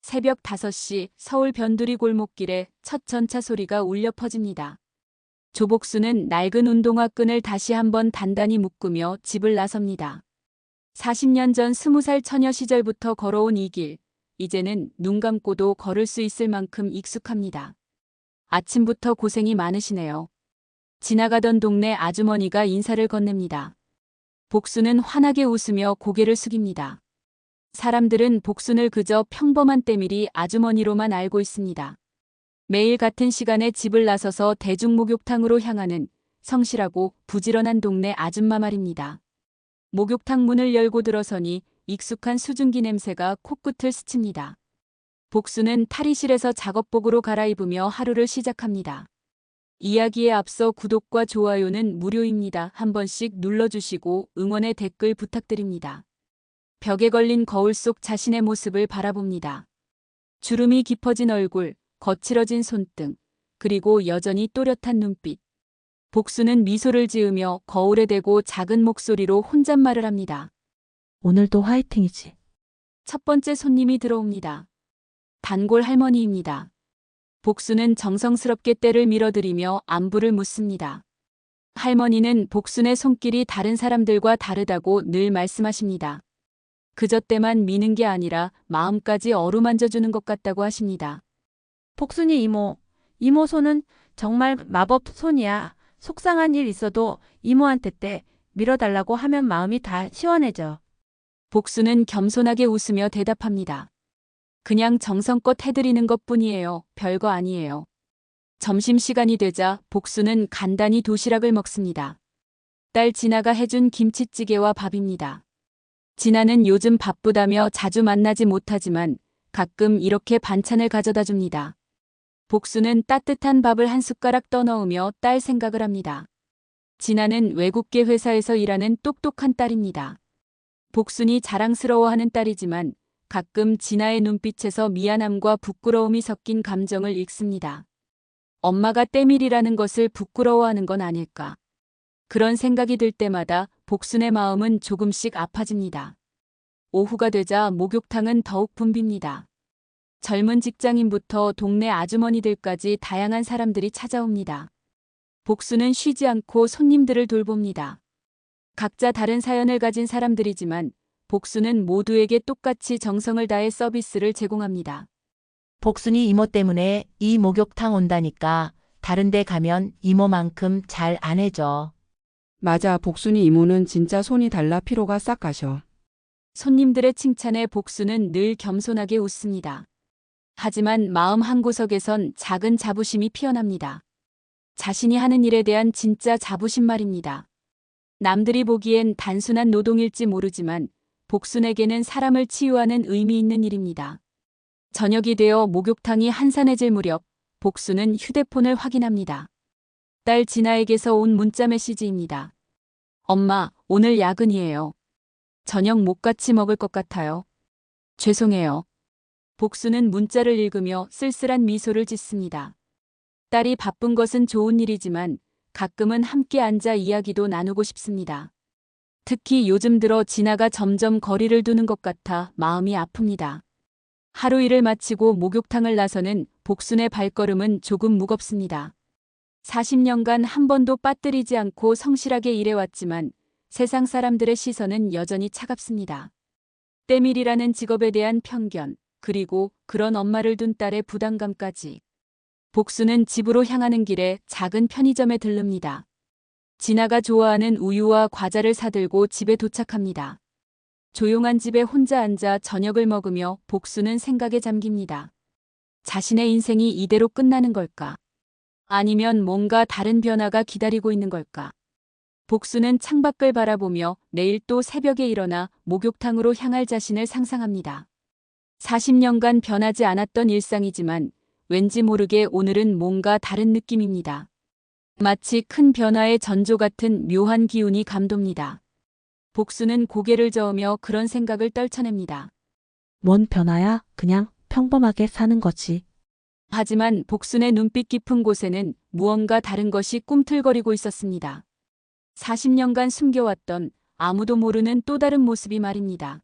새벽 5시 서울 변두리 골목길에 첫 전차 소리가 울려 퍼집니다. 조복수는 낡은 운동화 끈을 다시 한번 단단히 묶으며 집을 나섭니다. 40년 전 20살 처녀 시절부터 걸어온 이 길, 이제는 눈 감고도 걸을 수 있을 만큼 익숙합니다. 아침부터 고생이 많으시네요. 지나가던 동네 아주머니가 인사를 건넵니다. 복순은 환하게 웃으며 고개를 숙입니다. 사람들은 복순을 그저 평범한 때밀이 아주머니로만 알고 있습니다. 매일 같은 시간에 집을 나서서 대중목욕탕으로 향하는 성실하고 부지런한 동네 아줌마 말입니다. 목욕탕 문을 열고 들어서니 익숙한 수증기 냄새가 코끝을 스칩니다. 복순은 탈의실에서 작업복으로 갈아입으며 하루를 시작합니다. 이야기에 앞서 구독과 좋아요는 무료입니다. 한 번씩 눌러주시고 응원의 댓글 부탁드립니다. 벽에 걸린 거울 속 자신의 모습을 바라봅니다. 주름이 깊어진 얼굴, 거칠어진 손등, 그리고 여전히 또렷한 눈빛. 복수는 미소를 지으며 거울에 대고 작은 목소리로 혼잣말을 합니다. 오늘도 화이팅이지. 첫 번째 손님이 들어옵니다. 단골 할머니입니다. 복순은 정성스럽게 때를 밀어드리며 안부를 묻습니다. 할머니는 복순의 손길이 다른 사람들과 다르다고 늘 말씀하십니다. 그저 때만 미는 게 아니라 마음까지 어루만져주는 것 같다고 하십니다. 복순이 이모 손은 정말 마법 손이야. 속상한 일 있어도 이모한테 때 밀어달라고 하면 마음이 다 시원해져. 복순은 겸손하게 웃으며 대답합니다. 그냥 정성껏 해드리는 것뿐이에요. 별거 아니에요. 점심시간이 되자 복순은 간단히 도시락을 먹습니다. 딸 진아가 해준 김치찌개와 밥입니다. 진아는 요즘 바쁘다며 자주 만나지 못하지만 가끔 이렇게 반찬을 가져다 줍니다. 복순은 따뜻한 밥을 한 숟가락 떠넣으며 딸 생각을 합니다. 진아는 외국계 회사에서 일하는 똑똑한 딸입니다. 복순이 자랑스러워하는 딸이지만 가끔 진아의 눈빛에서 미안함과 부끄러움이 섞인 감정을 읽습니다. 엄마가 때밀이라는 것을 부끄러워하는 건 아닐까. 그런 생각이 들 때마다 복순의 마음은 조금씩 아파집니다. 오후가 되자 목욕탕은 더욱 붐빕니다. 젊은 직장인부터 동네 아주머니들까지 다양한 사람들이 찾아옵니다. 복순은 쉬지 않고 손님들을 돌봅니다. 각자 다른 사연을 가진 사람들이지만 복순은 모두에게 똑같이 정성을 다해 서비스를 제공합니다. 복순이 이모 때문에 이 목욕탕 온다니까 다른 데 가면 이모만큼 잘 안 해줘. 맞아, 복순이 이모는 진짜 손이 달라 피로가 싹 가셔. 손님들의 칭찬에 복순은 늘 겸손하게 웃습니다. 하지만 마음 한구석에선 작은 자부심이 피어납니다. 자신이 하는 일에 대한 진짜 자부심 말입니다. 남들이 보기엔 단순한 노동일지 모르지만 복순에게는 사람을 치유하는 의미 있는 일입니다. 저녁이 되어 목욕탕이 한산해질 무렵 복순은 휴대폰을 확인합니다. 딸 진아에게서 온 문자 메시지입니다. 엄마, 오늘 야근이에요. 저녁 못 같이 먹을 것 같아요. 죄송해요. 복순은 문자를 읽으며 쓸쓸한 미소를 짓습니다. 딸이 바쁜 것은 좋은 일이지만 가끔은 함께 앉아 이야기도 나누고 싶습니다. 특히 요즘 들어 진아가 점점 거리를 두는 것 같아 마음이 아픕니다. 하루 일을 마치고 목욕탕을 나서는 복순의 발걸음은 조금 무겁습니다. 40년간 한 번도 빠뜨리지 않고 성실하게 일해왔지만 세상 사람들의 시선은 여전히 차갑습니다. 때밀이라는 직업에 대한 편견, 그리고 그런 엄마를 둔 딸의 부담감까지. 복순은 집으로 향하는 길에 작은 편의점에 들릅니다. 진아가 좋아하는 우유와 과자를 사들고 집에 도착합니다. 조용한 집에 혼자 앉아 저녁을 먹으며 복순은 생각에 잠깁니다. 자신의 인생이 이대로 끝나는 걸까? 아니면 뭔가 다른 변화가 기다리고 있는 걸까? 복순은 창밖을 바라보며 내일 또 새벽에 일어나 목욕탕으로 향할 자신을 상상합니다. 40년간 변하지 않았던 일상이지만 왠지 모르게 오늘은 뭔가 다른 느낌입니다. 마치 큰 변화의 전조 같은 묘한 기운이 감돕니다. 복순은 고개를 저으며 그런 생각을 떨쳐냅니다. 뭔 변화야? 그냥 평범하게 사는 거지. 하지만 복순의 눈빛 깊은 곳에는 무언가 다른 것이 꿈틀거리고 있었습니다. 40년간 숨겨왔던 아무도 모르는 또 다른 모습이 말입니다.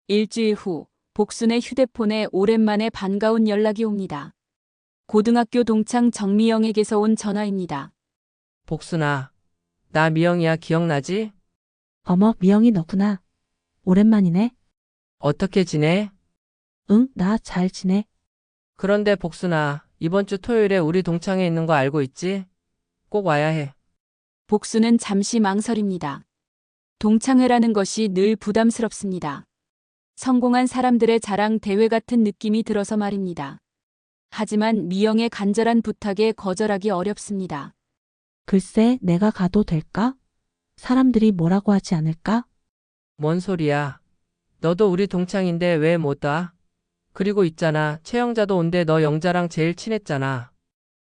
일주일 후 복순의 휴대폰에 오랜만에 반가운 연락이 옵니다. 고등학교 동창 정미영에게서 온 전화입니다. 복순아, 나 미영이야. 기억나지? 어머, 미영이 너구나. 오랜만이네. 어떻게 지내? 응, 나 잘 지내. 그런데 복순아, 이번 주 토요일에 우리 동창회 있는 거 알고 있지? 꼭 와야 해. 복순은 잠시 망설입니다. 동창회라는 것이 늘 부담스럽습니다. 성공한 사람들의 자랑 대회 같은 느낌이 들어서 말입니다. 하지만 미영의 간절한 부탁에 거절하기 어렵습니다. 글쎄, 내가 가도 될까? 사람들이 뭐라고 하지 않을까? 뭔 소리야? 너도 우리 동창인데 왜 못 와? 그리고 있잖아, 최영자도 온대. 너 영자랑 제일 친했잖아.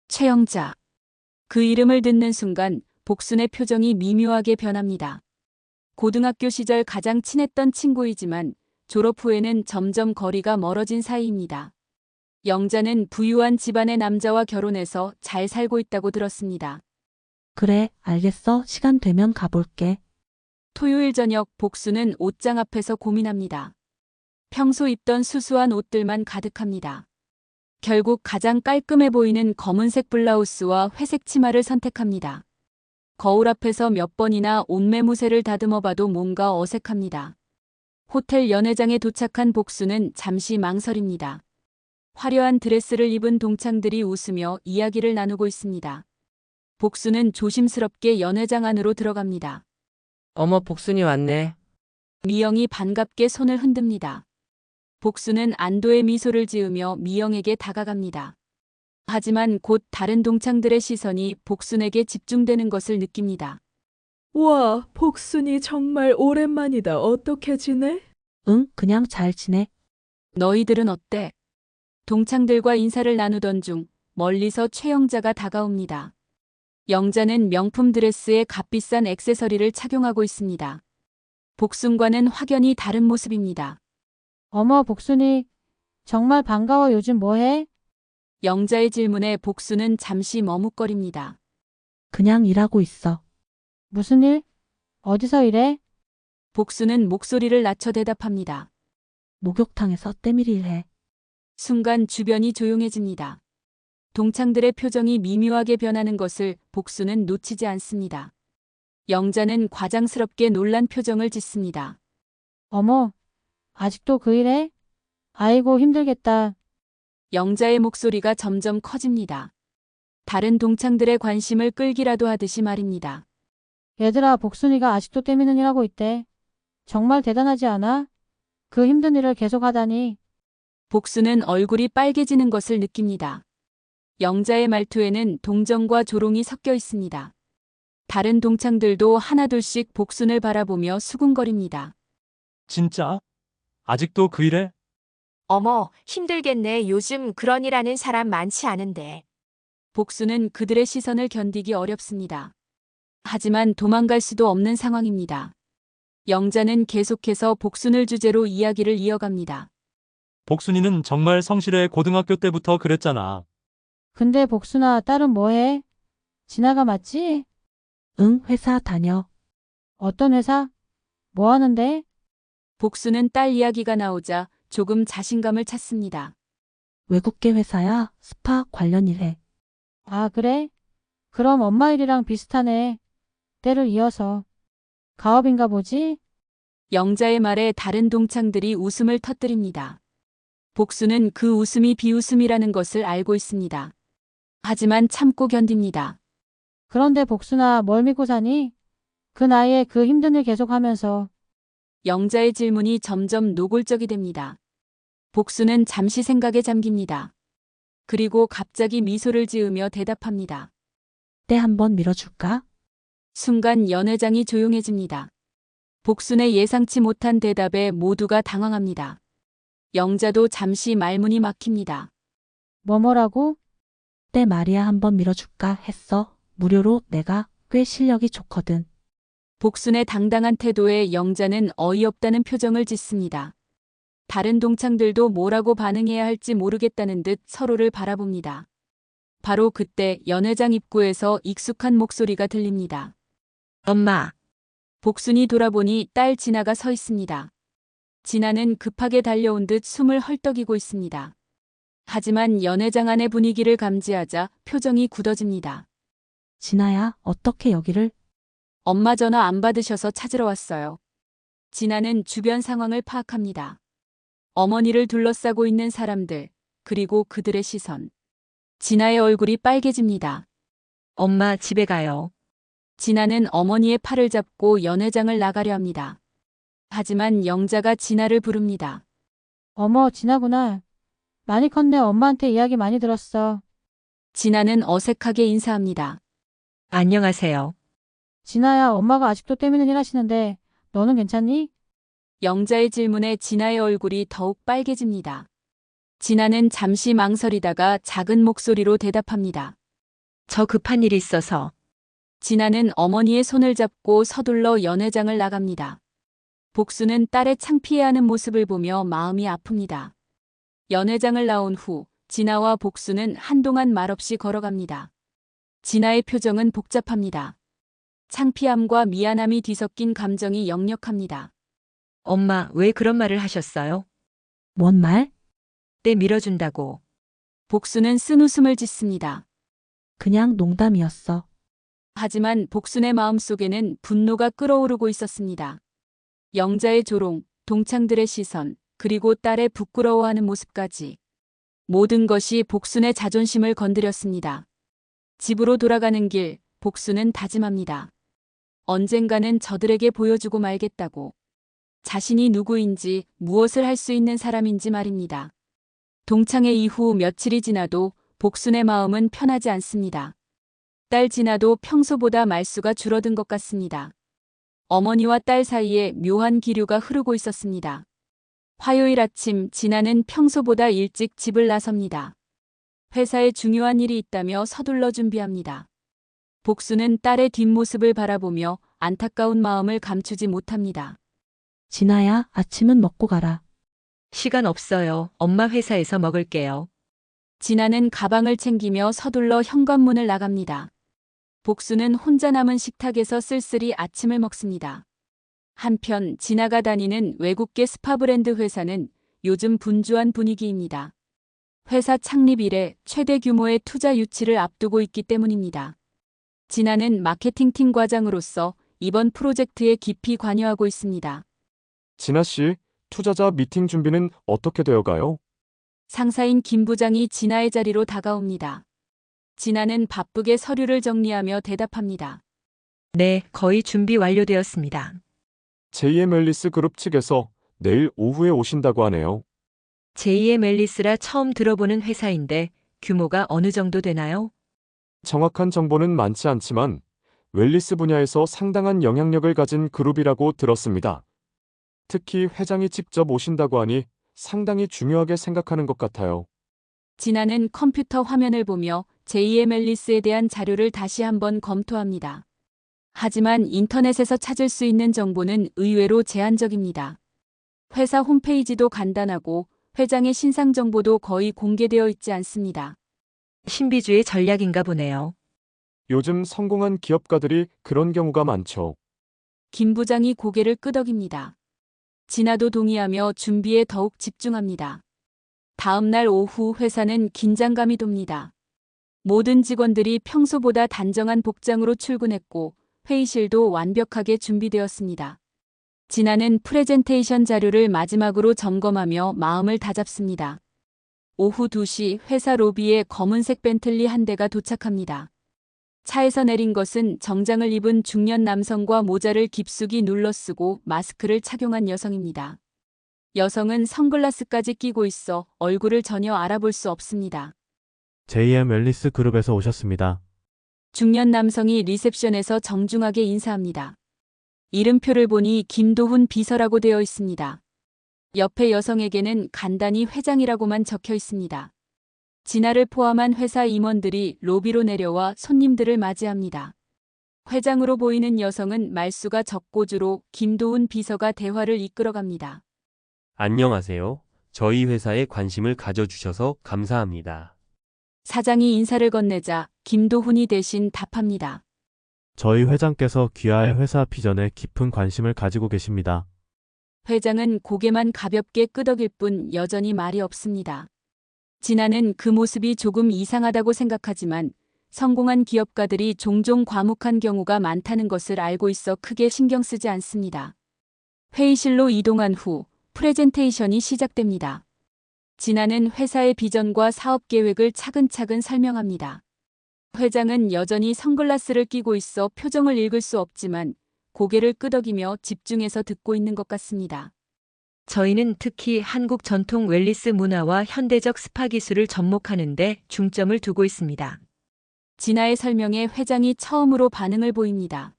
최영자. 그 이름을 듣는 순간 복순의 표정이 미묘하게 변합니다. 고등학교 시절 가장 친했던 친구이지만 졸업 후에는 점점 거리가 멀어진 사이입니다. 영자는 부유한 집안의 남자와 결혼해서 잘 살고 있다고 들었습니다. 그래, 알겠어. 시간 되면 가볼게. 토요일 저녁 복수는 옷장 앞에서 고민합니다. 평소 입던 수수한 옷들만 가득합니다. 결국 가장 깔끔해 보이는 검은색 블라우스와 회색 치마를 선택합니다. 거울 앞에서 몇 번이나 옷매무새를 다듬어 봐도 뭔가 어색합니다. 호텔 연회장에 도착한 복수는 잠시 망설입니다. 화려한 드레스를 입은 동창들이 웃으며 이야기를 나누고 있습니다. 복수는 조심스럽게 연회장 안으로 들어갑니다. 어머, 복순이 왔네. 미영이 반갑게 손을 흔듭니다. 복수는 안도의 미소를 지으며 미영에게 다가갑니다. 하지만 곧 다른 동창들의 시선이 복순에게 집중되는 것을 느낍니다. 와, 복순이 정말 오랜만이다. 어떻게 지내? 응, 그냥 잘 지내. 너희들은 어때? 동창들과 인사를 나누던 중 멀리서 최영자가 다가옵니다. 영자는 명품 드레스에 값비싼 액세서리를 착용하고 있습니다. 복순과는 확연히 다른 모습입니다. 어머, 복순이. 정말 반가워. 요즘 뭐해? 영자의 질문에 복순은 잠시 머뭇거립니다. 그냥 일하고 있어. 무슨 일? 어디서 일해? 복순은 목소리를 낮춰 대답합니다. 목욕탕에서 때밀이 일해. 순간 주변이 조용해집니다. 동창들의 표정이 미묘하게 변하는 것을 복순은 놓치지 않습니다. 영자는 과장스럽게 놀란 표정을 짓습니다. 어머, 아직도 그 일해? 아이고, 힘들겠다. 영자의 목소리가 점점 커집니다. 다른 동창들의 관심을 끌기라도 하듯이 말입니다. 얘들아, 복순이가 아직도 때미는 일 하고 있대. 정말 대단하지 않아? 그 힘든 일을 계속 하다니. 복순은 얼굴이 빨개지는 것을 느낍니다. 영자의 말투에는 동정과 조롱이 섞여 있습니다. 다른 동창들도 하나둘씩 복순을 바라보며 수군거립니다. 진짜? 아직도 그 일에? 어머, 힘들겠네. 요즘 그런 일 하는 사람 많지 않은데. 복순은 그들의 시선을 견디기 어렵습니다. 하지만 도망갈 수도 없는 상황입니다. 영자는 계속해서 복순을 주제로 이야기를 이어갑니다. 복순이는 정말 성실해. 고등학교 때부터 그랬잖아. 근데 복순아, 딸은 뭐해? 진아가 맞지? 응, 회사 다녀. 어떤 회사? 뭐 하는데? 복순은 딸 이야기가 나오자 조금 자신감을 찾습니다. 외국계 회사야. 스파 관련 일해. 아, 그래? 그럼 엄마 일이랑 비슷하네. 때를 이어서. 가업인가 보지? 영자의 말에 다른 동창들이 웃음을 터뜨립니다. 복순은 그 웃음이 비웃음이라는 것을 알고 있습니다. 하지만 참고 견딥니다. 그런데 복순아, 뭘 믿고 사니? 그 나이에 그 힘든 일 계속하면서. 영자의 질문이 점점 노골적이 됩니다. 복순은 잠시 생각에 잠깁니다. 그리고 갑자기 미소를 지으며 대답합니다. 때 한번 밀어줄까? 순간 연회장이 조용해집니다. 복순의 예상치 못한 대답에 모두가 당황합니다. 영자도 잠시 말문이 막힙니다. 뭐라고? 때 말이야 한번 밀어줄까 했어. 무료로. 내가 꽤 실력이 좋거든. 복순의 당당한 태도에 영자는 어이없다는 표정을 짓습니다. 다른 동창들도 뭐라고 반응해야 할지 모르겠다는 듯 서로를 바라봅니다. 바로 그때 연회장 입구에서 익숙한 목소리가 들립니다. 엄마. 복순이 돌아보니 딸 진아가 서 있습니다. 진아는 급하게 달려온 듯 숨을 헐떡이고 있습니다. 하지만 연회장 안의 분위기를 감지하자 표정이 굳어집니다. 진아야, 어떻게 여기를? 엄마 전화 안 받으셔서 찾으러 왔어요. 진아는 주변 상황을 파악합니다. 어머니를 둘러싸고 있는 사람들, 그리고 그들의 시선. 진아의 얼굴이 빨개집니다. 엄마 집에 가요. 진아는 어머니의 팔을 잡고 연회장을 나가려 합니다. 하지만 영자가 진아를 부릅니다. 어머, 진아구나. 많이 컸네. 엄마한테 이야기 많이 들었어. 진아는 어색하게 인사합니다. 안녕하세요. 진아야, 엄마가 아직도 때미는 일 하시는데 너는 괜찮니? 영자의 질문에 진아의 얼굴이 더욱 빨개집니다. 진아는 잠시 망설이다가 작은 목소리로 대답합니다. 저 급한 일이 있어서. 진아는 어머니의 손을 잡고 서둘러 연회장을 나갑니다. 복수는 딸의 창피해하는 모습을 보며 마음이 아픕니다. 연회장을 나온 후 진아와 복수는 한동안 말없이 걸어갑니다. 진아의 표정은 복잡합니다. 창피함과 미안함이 뒤섞인 감정이 역력합니다. 엄마, 왜 그런 말을 하셨어요? 뭔 말? 때 밀어준다고. 복수는 쓴웃음을 짓습니다. 그냥 농담이었어. 하지만 복순의 마음속에는 분노가 끓어오르고 있었습니다. 영자의 조롱, 동창들의 시선, 그리고 딸의 부끄러워하는 모습까지. 모든 것이 복순의 자존심을 건드렸습니다. 집으로 돌아가는 길, 복순은 다짐합니다. 언젠가는 저들에게 보여주고 말겠다고. 자신이 누구인지, 무엇을 할 수 있는 사람인지 말입니다. 동창회 이후 며칠이 지나도 복순의 마음은 편하지 않습니다. 딸 진아도 평소보다 말수가 줄어든 것 같습니다. 어머니와 딸 사이에 묘한 기류가 흐르고 있었습니다. 화요일 아침 진아는 평소보다 일찍 집을 나섭니다. 회사에 중요한 일이 있다며 서둘러 준비합니다. 복수는 딸의 뒷모습을 바라보며 안타까운 마음을 감추지 못합니다. 진아야, 아침은 먹고 가라. 시간 없어요. 엄마 회사에서 먹을게요. 진아는 가방을 챙기며 서둘러 현관문을 나갑니다. 복수는 혼자 남은 식탁에서 쓸쓸히 아침을 먹습니다. 한편 진아가 다니는 외국계 스파 브랜드 회사는 요즘 분주한 분위기입니다. 회사 창립 이래 최대 규모의 투자 유치를 앞두고 있기 때문입니다. 진아는 마케팅팀 과장으로서 이번 프로젝트에 깊이 관여하고 있습니다. 진아 씨, 투자자 미팅 준비는 어떻게 되어가요? 상사인 김 부장이 진아의 자리로 다가옵니다. 진아는 바쁘게 서류를 정리하며 대답합니다. 네, 거의 준비 완료되었습니다. JM 앨리스 그룹 측에서 내일 오후에 오신다고 하네요. 제2의 멜리스라 처음 들어보는 회사인데 규모가 어느 정도 되나요? 정확한 정보는 많지 않지만 웰리스 분야에서 상당한 영향력을 가진 그룹이라고 들었습니다. 특히 회장이 직접 오신다고 하니 상당히 중요하게 생각하는 것 같아요. 진아는 컴퓨터 화면을 보며 제2의 멜리스에 대한 자료를 다시 한번 검토합니다. 하지만 인터넷에서 찾을 수 있는 정보는 의외로 제한적입니다. 회사 홈페이지도 간단하고 회장의 신상 정보도 거의 공개되어 있지 않습니다. 신비주의 전략인가 보네요. 요즘 성공한 기업가들이 그런 경우가 많죠. 김 부장이 고개를 끄덕입니다. 진아도 동의하며 준비에 더욱 집중합니다. 다음 날 오후 회사는 긴장감이 돕니다. 모든 직원들이 평소보다 단정한 복장으로 출근했고 회의실도 완벽하게 준비되었습니다. 진아는 프레젠테이션 자료를 마지막으로 점검하며 마음을 다잡습니다. 오후 2시 회사 로비에 검은색 벤틀리 한 대가 도착합니다. 차에서 내린 것은 정장을 입은 중년 남성과 모자를 깊숙이 눌러쓰고 마스크를 착용한 여성입니다. 여성은 선글라스까지 끼고 있어 얼굴을 전혀 알아볼 수 없습니다. JM 앨리스 그룹에서 오셨습니다. 중년 남성이 리셉션에서 정중하게 인사합니다. 이름표를 보니 김도훈 비서라고 되어 있습니다. 옆에 여성에게는 간단히 회장이라고만 적혀 있습니다. 진아를 포함한 회사 임원들이 로비로 내려와 손님들을 맞이합니다. 회장으로 보이는 여성은 말수가 적고 주로 김도훈 비서가 대화를 이끌어갑니다. 안녕하세요. 저희 회사에 관심을 가져주셔서 감사합니다. 사장이 인사를 건네자 김도훈이 대신 답합니다. 저희 회장께서 귀하의 회사 비전에 깊은 관심을 가지고 계십니다. 회장은 고개만 가볍게 끄덕일 뿐 여전히 말이 없습니다. 진아는 그 모습이 조금 이상하다고 생각하지만 성공한 기업가들이 종종 과묵한 경우가 많다는 것을 알고 있어 크게 신경 쓰지 않습니다. 회의실로 이동한 후 프레젠테이션이 시작됩니다. 진아는 회사의 비전과 사업 계획을 차근차근 설명합니다. 회장은 여전히 선글라스를 끼고 있어 표정을 읽을 수 없지만 고개를 끄덕이며 집중해서 듣고 있는 것 같습니다. 저희는 특히 한국 전통 웰리스 문화와 현대적 스파 기술을 접목하는 데 중점을 두고 있습니다. 진아의 설명에 회장이 처음으로 반응을 보입니다.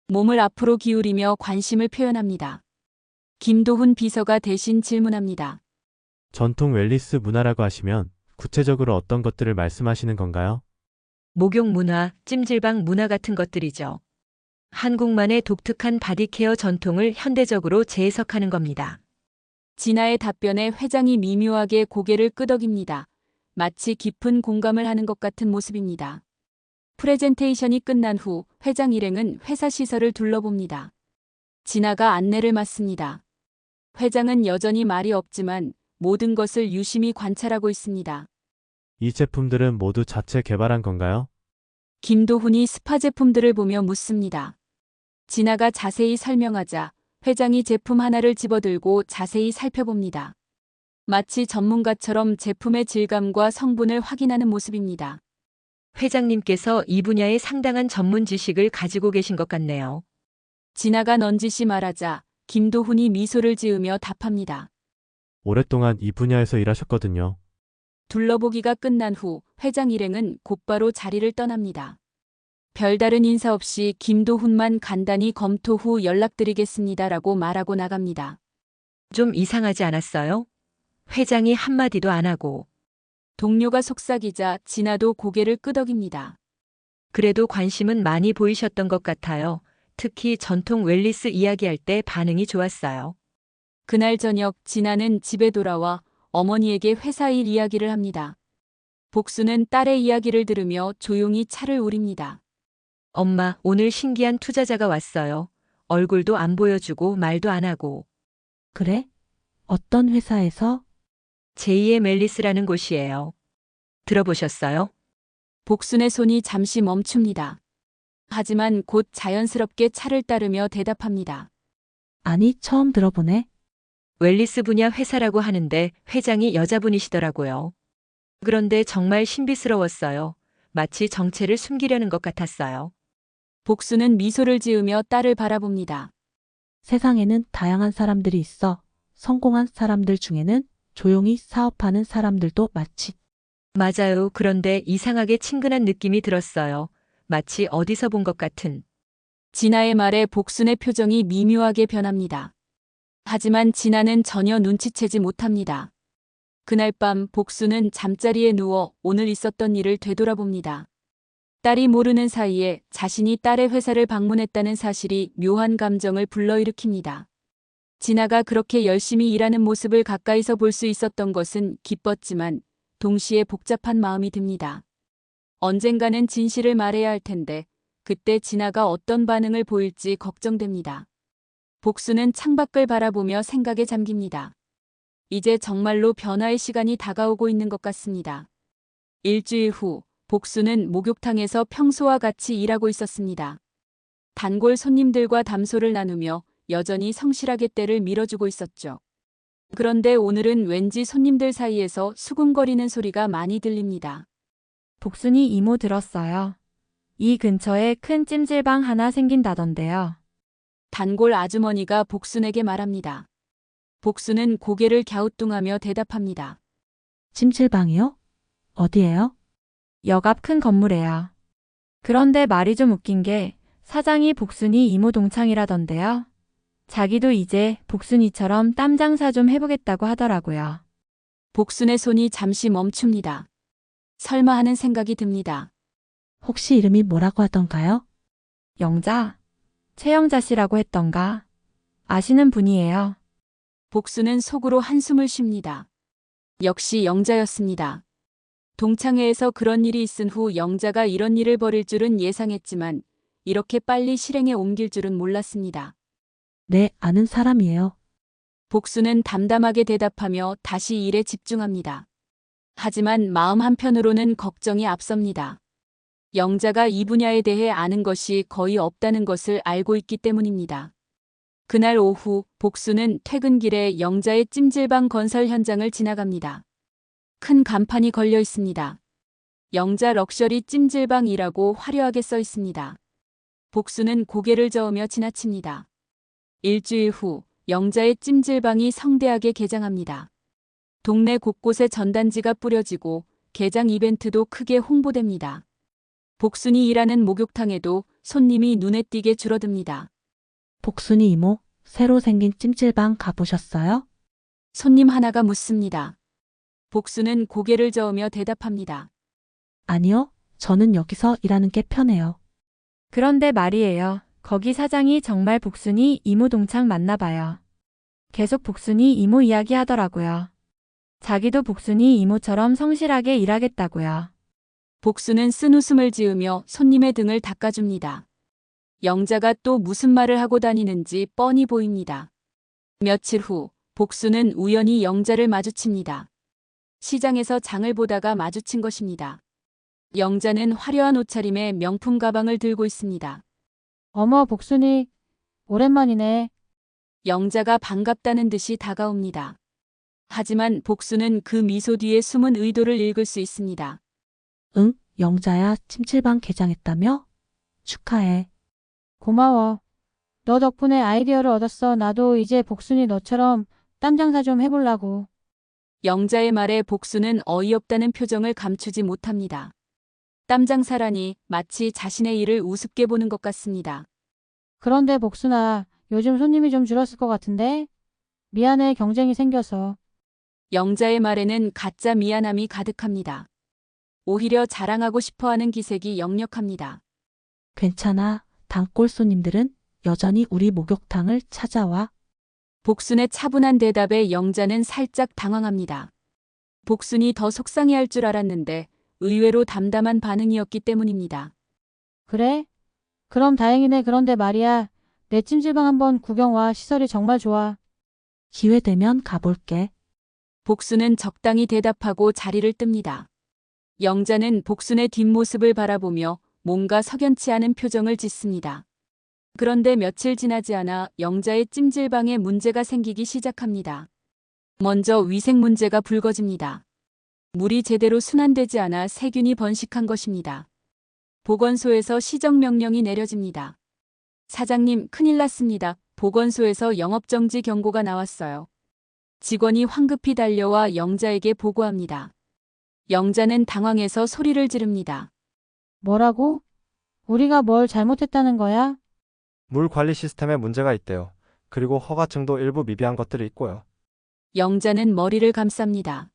몸을 앞으로 기울이며 관심을 표현합니다. 김도훈 비서가 대신 질문합니다. 전통 웰리스 문화라고 하시면 구체적으로 어떤 것들을 말씀하시는 건가요? 목욕 문화, 찜질방 문화 같은 것들이죠. 한국만의 독특한 바디케어 전통을 현대적으로 재해석하는 겁니다. 진아의 답변에 회장이 미묘하게 고개를 끄덕입니다. 마치 깊은 공감을 하는 것 같은 모습입니다. 프레젠테이션이 끝난 후 회장 일행은 회사 시설을 둘러봅니다. 진아가 안내를 맡습니다. 회장은 여전히 말이 없지만 모든 것을 유심히 관찰하고 있습니다. 이 제품들은 모두 자체 개발한 건가요? 김도훈이 스파 제품들을 보며 묻습니다. 진아가 자세히 설명하자 회장이 제품 하나를 집어들고 자세히 살펴봅니다. 마치 전문가처럼 제품의 질감과 성분을 확인하는 모습입니다. 회장님께서 이 분야에 상당한 전문 지식을 가지고 계신 것 같네요. 진아가 넌지시 말하자 김도훈이 미소를 지으며 답합니다. 오랫동안 이 분야에서 일하셨거든요. 둘러보기가 끝난 후 회장 일행은 곧바로 자리를 떠납니다. 별다른 인사 없이 김도훈만 간단히 검토 후 연락드리겠습니다라고 말하고 나갑니다. 좀 이상하지 않았어요? 회장이 한마디도 안 하고. 동료가 속삭이자 진아도 고개를 끄덕입니다. 그래도 관심은 많이 보이셨던 것 같아요. 특히 전통 웰리스 이야기할 때 반응이 좋았어요. 그날 저녁 진아는 집에 돌아와 어머니에게 회사 일 이야기를 합니다. 복수는 딸의 이야기를 들으며 조용히 차를 우립니다. 엄마, 오늘 신기한 투자자가 왔어요. 얼굴도 안 보여주고 말도 안 하고. 그래? 어떤 회사에서? 제2의 멜리스라는 곳이에요. 들어보셨어요? 복순의 손이 잠시 멈춥니다. 하지만 곧 자연스럽게 차를 따르며 대답합니다. 아니, 처음 들어보네. 웰리스 분야 회사라고 하는데 회장이 여자분이시더라고요. 그런데 정말 신비스러웠어요. 마치 정체를 숨기려는 것 같았어요. 복수는 미소를 지으며 딸을 바라봅니다. 세상에는 다양한 사람들이 있어. 성공한 사람들 중에는 조용히 사업하는 사람들도 마치. 맞아요. 그런데 이상하게 친근한 느낌이 들었어요. 마치 어디서 본 것 같은. 진아의 말에 복순의 표정이 미묘하게 변합니다. 하지만 진아는 전혀 눈치채지 못합니다. 그날 밤 복순은 잠자리에 누워 오늘 있었던 일을 되돌아봅니다. 딸이 모르는 사이에 자신이 딸의 회사를 방문했다는 사실이 묘한 감정을 불러일으킵니다. 진아가 그렇게 열심히 일하는 모습을 가까이서 볼 수 있었던 것은 기뻤지만 동시에 복잡한 마음이 듭니다. 언젠가는 진실을 말해야 할 텐데 그때 진아가 어떤 반응을 보일지 걱정됩니다. 복수는 창밖을 바라보며 생각에 잠깁니다. 이제 정말로 변화의 시간이 다가오고 있는 것 같습니다. 일주일 후 복수는 목욕탕에서 평소와 같이 일하고 있었습니다. 단골 손님들과 담소를 나누며 여전히 성실하게 때를 밀어주고 있었죠. 그런데 오늘은 왠지 손님들 사이에서 수군거리는 소리가 많이 들립니다. 복순이 이모 들었어요. 이 근처에 큰 찜질방 하나 생긴다던데요. 단골 아주머니가 복순에게 말합니다. 복순은 고개를 갸우뚱하며 대답합니다. 찜질방이요? 어디예요? 역 앞 큰 건물에요. 그런데 말이 좀 웃긴 게 사장이 복순이 이모 동창이라던데요. 자기도 이제 복순이처럼 땀 장사 좀 해보겠다고 하더라고요. 복순의 손이 잠시 멈춥니다. 설마 하는 생각이 듭니다. 혹시 이름이 뭐라고 하던가요? 영자, 최영자 씨라고 했던가. 아시는 분이에요. 복순은 속으로 한숨을 쉽니다. 역시 영자였습니다. 동창회에서 그런 일이 있은 후 영자가 이런 일을 벌일 줄은 예상했지만 이렇게 빨리 실행에 옮길 줄은 몰랐습니다. 네, 아는 사람이에요. 복수는 담담하게 대답하며 다시 일에 집중합니다. 하지만 마음 한편으로는 걱정이 앞섭니다. 영자가 이 분야에 대해 아는 것이 거의 없다는 것을 알고 있기 때문입니다. 그날 오후 복수는 퇴근길에 영자의 찜질방 건설 현장을 지나갑니다. 큰 간판이 걸려 있습니다. 영자 럭셔리 찜질방이라고 화려하게 써 있습니다. 복수는 고개를 저으며 지나칩니다. 일주일 후 영자의 찜질방이 성대하게 개장합니다. 동네 곳곳에 전단지가 뿌려지고 개장 이벤트도 크게 홍보됩니다. 복순이 일하는 목욕탕에도 손님이 눈에 띄게 줄어듭니다. 복순이 이모, 새로 생긴 찜질방 가보셨어요? 손님 하나가 묻습니다. 복수는 고개를 저으며 대답합니다. 아니요, 저는 여기서 일하는 게 편해요. 그런데 말이에요. 거기 사장이 정말 복순이 이모 동창 맞나 봐요. 계속 복순이 이모 이야기 하더라고요. 자기도 복순이 이모처럼 성실하게 일하겠다고요. 복수는 쓴웃음을 지으며 손님의 등을 닦아줍니다. 영자가 또 무슨 말을 하고 다니는지 뻔히 보입니다. 며칠 후 복수는 우연히 영자를 마주칩니다. 시장에서 장을 보다가 마주친 것입니다. 영자는 화려한 옷차림에 명품 가방을 들고 있습니다. 어머, 복순이, 오랜만이네. 영자가 반갑다는 듯이 다가옵니다. 하지만 복수는 그 미소 뒤에 숨은 의도를 읽을 수 있습니다. 응, 영자야, 찜질방 개장했다며? 축하해. 고마워. 너 덕분에 아이디어를 얻었어. 나도 이제 복순이 너처럼 땀 장사 좀 해보려고. 영자의 말에 복수는 어이없다는 표정을 감추지 못합니다. 땀 장사라니 마치 자신의 일을 우습게 보는 것 같습니다. 그런데 복순아, 요즘 손님이 좀 줄었을 것 같은데? 미안해, 경쟁이 생겨서. 영자의 말에는 가짜 미안함이 가득합니다. 오히려 자랑하고 싶어하는 기색이 역력합니다. 괜찮아. 단골 손님들은 여전히 우리 목욕탕을 찾아와. 복순의 차분한 대답에 영자는 살짝 당황합니다. 복순이 더 속상해할 줄 알았는데 의외로 담담한 반응이었기 때문입니다. 그래? 그럼 다행이네. 그런데 말이야, 내 찜질방 한번 구경 와. 시설이 정말 좋아. 기회 되면 가볼게. 복순은 적당히 대답하고 자리를 뜹니다. 영자는 복순의 뒷모습을 바라보며 뭔가 석연치 않은 표정을 짓습니다. 그런데 며칠 지나지 않아 영자의 찜질방에 문제가 생기기 시작합니다. 먼저 위생 문제가 불거집니다. 물이 제대로 순환되지 않아 세균이 번식한 것입니다. 보건소에서 시정명령이 내려집니다. 사장님, 큰일 났습니다. 보건소에서 영업정지 경고가 나왔어요. 직원이 황급히 달려와 영자에게 보고합니다. 영자는 당황해서 소리를 지릅니다. 뭐라고? 우리가 뭘 잘못했다는 거야? 물 관리 시스템에 문제가 있대요. 그리고 허가증도 일부 미비한 것들이 있고요. 영자는 머리를 감쌉니다.